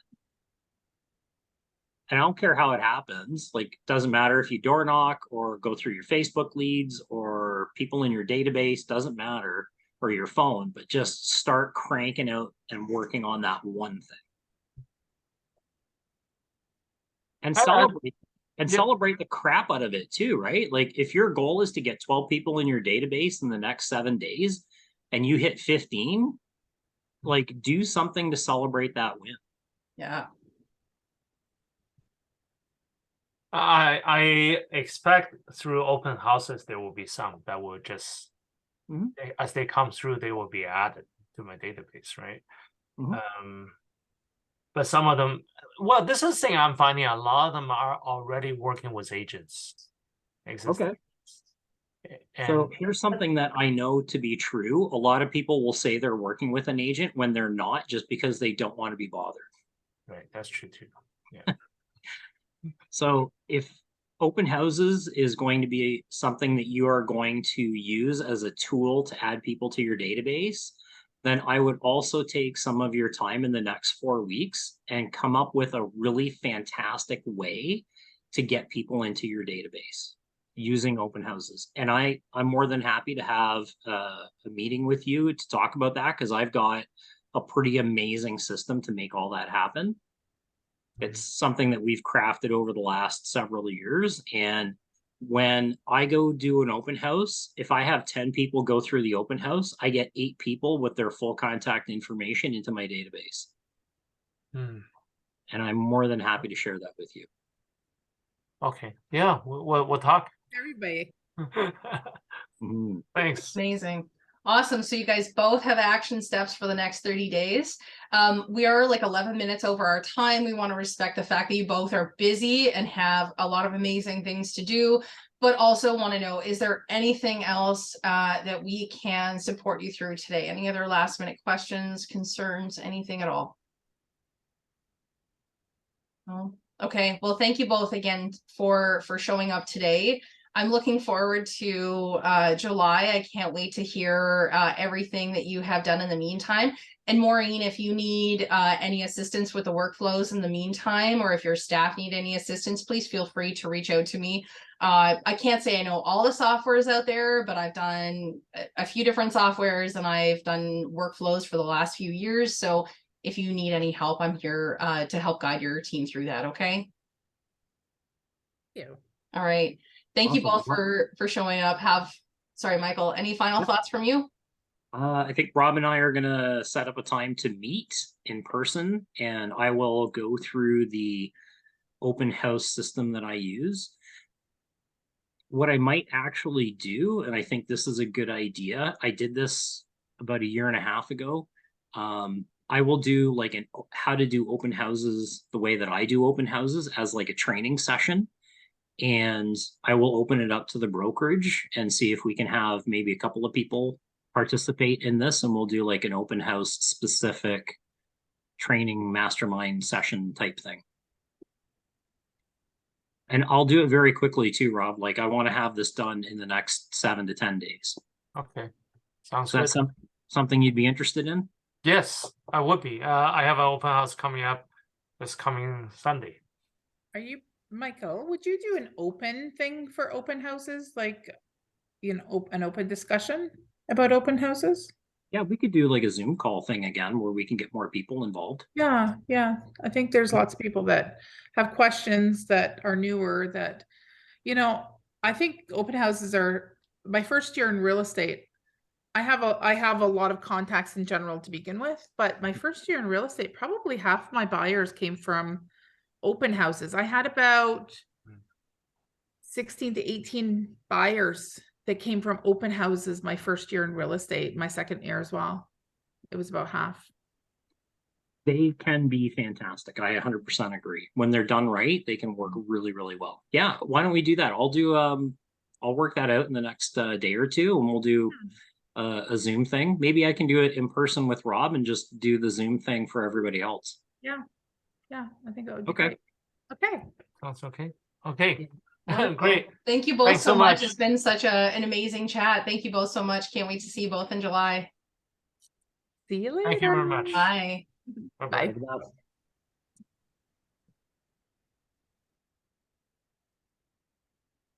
And I don't care how it happens. Like, doesn't matter if you door knock or go through your Facebook leads or people in your database, doesn't matter, or your phone, but just start cranking out and working on that one thing. And celebrate the crap out of it too, right? Like, if your goal is to get 12 people in your database in the next 7 days and you hit 15, like, do something to celebrate that win. Yeah. I expect through open houses there will be some that will just as they come through they will be added to my database, right? But some of them, well, this is the thing I'm finding, a lot of them are already working with agents. Okay. And so here's something that I know to be true. A lot of people will say they're working with an agent when they're not, just because they don't want to be bothered. Right, that's true too. Yeah. So if open houses is going to be something that you are going to use as a tool to add people to your database, then I would also take some of your time in the next 4 weeks and come up with a really fantastic way to get people into your database using open houses. And I'm more than happy to have a meeting with you to talk about that, because I've got a pretty amazing system to make all that happen. It's something that we've crafted over the last several years. And when I go do an open house, if I have 10 people go through the open house, I get 8 people with their full contact information into my database. And I'm more than happy to share that with you. Okay. Yeah, we'll talk. Everybody. Thanks. Amazing. Awesome. So you guys both have action steps for the next 30 days. We are like 11 minutes over our time. We want to respect the fact that you both are busy and have a lot of amazing things to do, but also want to know, is there anything else that we can support you through today? Any other last minute questions, concerns, anything at all? No? Okay. Well, thank you both again for showing up today. I'm looking forward to July. I can't wait to hear everything that you have done in the meantime. And Maureen, if you need any assistance with the workflows in the meantime, or if your staff need any assistance, please feel free to reach out to me. I can't say I know all the softwares out there, but I've done a few different softwares and I've done workflows for the last few years. So if you need any help, I'm here to help guide your team through that. Okay. Yeah. All right. Thank you both for showing up. Sorry, Michael, any final thoughts from you? I think Rob and I are going to set up a time to meet in person, and I will go through the open house system that I use. What I might actually do, and I think this is a good idea, I did this about 1.5 years ago. I will do like how to do open houses the way that I do open houses as like a training session. And I will open it up to the brokerage and see if we can have maybe a couple of people participate in this, and we'll do like an open house specific training mastermind session type thing. And I'll do it very quickly too, Rob. Like, I want to have this done in the next 7 to 10 days. Okay. Sounds So good. that's something you'd be interested in? Yes, I would be. I have an open house coming up this coming Sunday. Are you, Michael, would you do an open thing for open houses? Like, an open discussion about open houses? Yeah, we could do like a Zoom call thing again where we can get more people involved. Yeah, yeah. I think there's lots of people that have questions that are newer that, I think open houses are my first year in real estate. I have a lot of contacts in general to begin with, but my first year in real estate, probably half my buyers came from open houses. I had about 16 to 18 buyers that came from open houses my first year in real estate, my second year as well. It was about half. They can be fantastic. I 100% agree. When they're done right, they can work really, really well. Yeah, why don't we do that? I'll work that out in the next day or two, and we'll do a Zoom thing. Maybe I can do it in person with Rob and just do the Zoom thing for everybody else. Yeah, I think that would be Okay. great. Okay. Sounds okay. Okay. Wonderful. Great. Thank you both Thanks so so much. much. It's been such an amazing chat. Thank you both so much. Can't wait to see you both in July. See you later. Thank you very much. Bye. Bye-bye. Bye.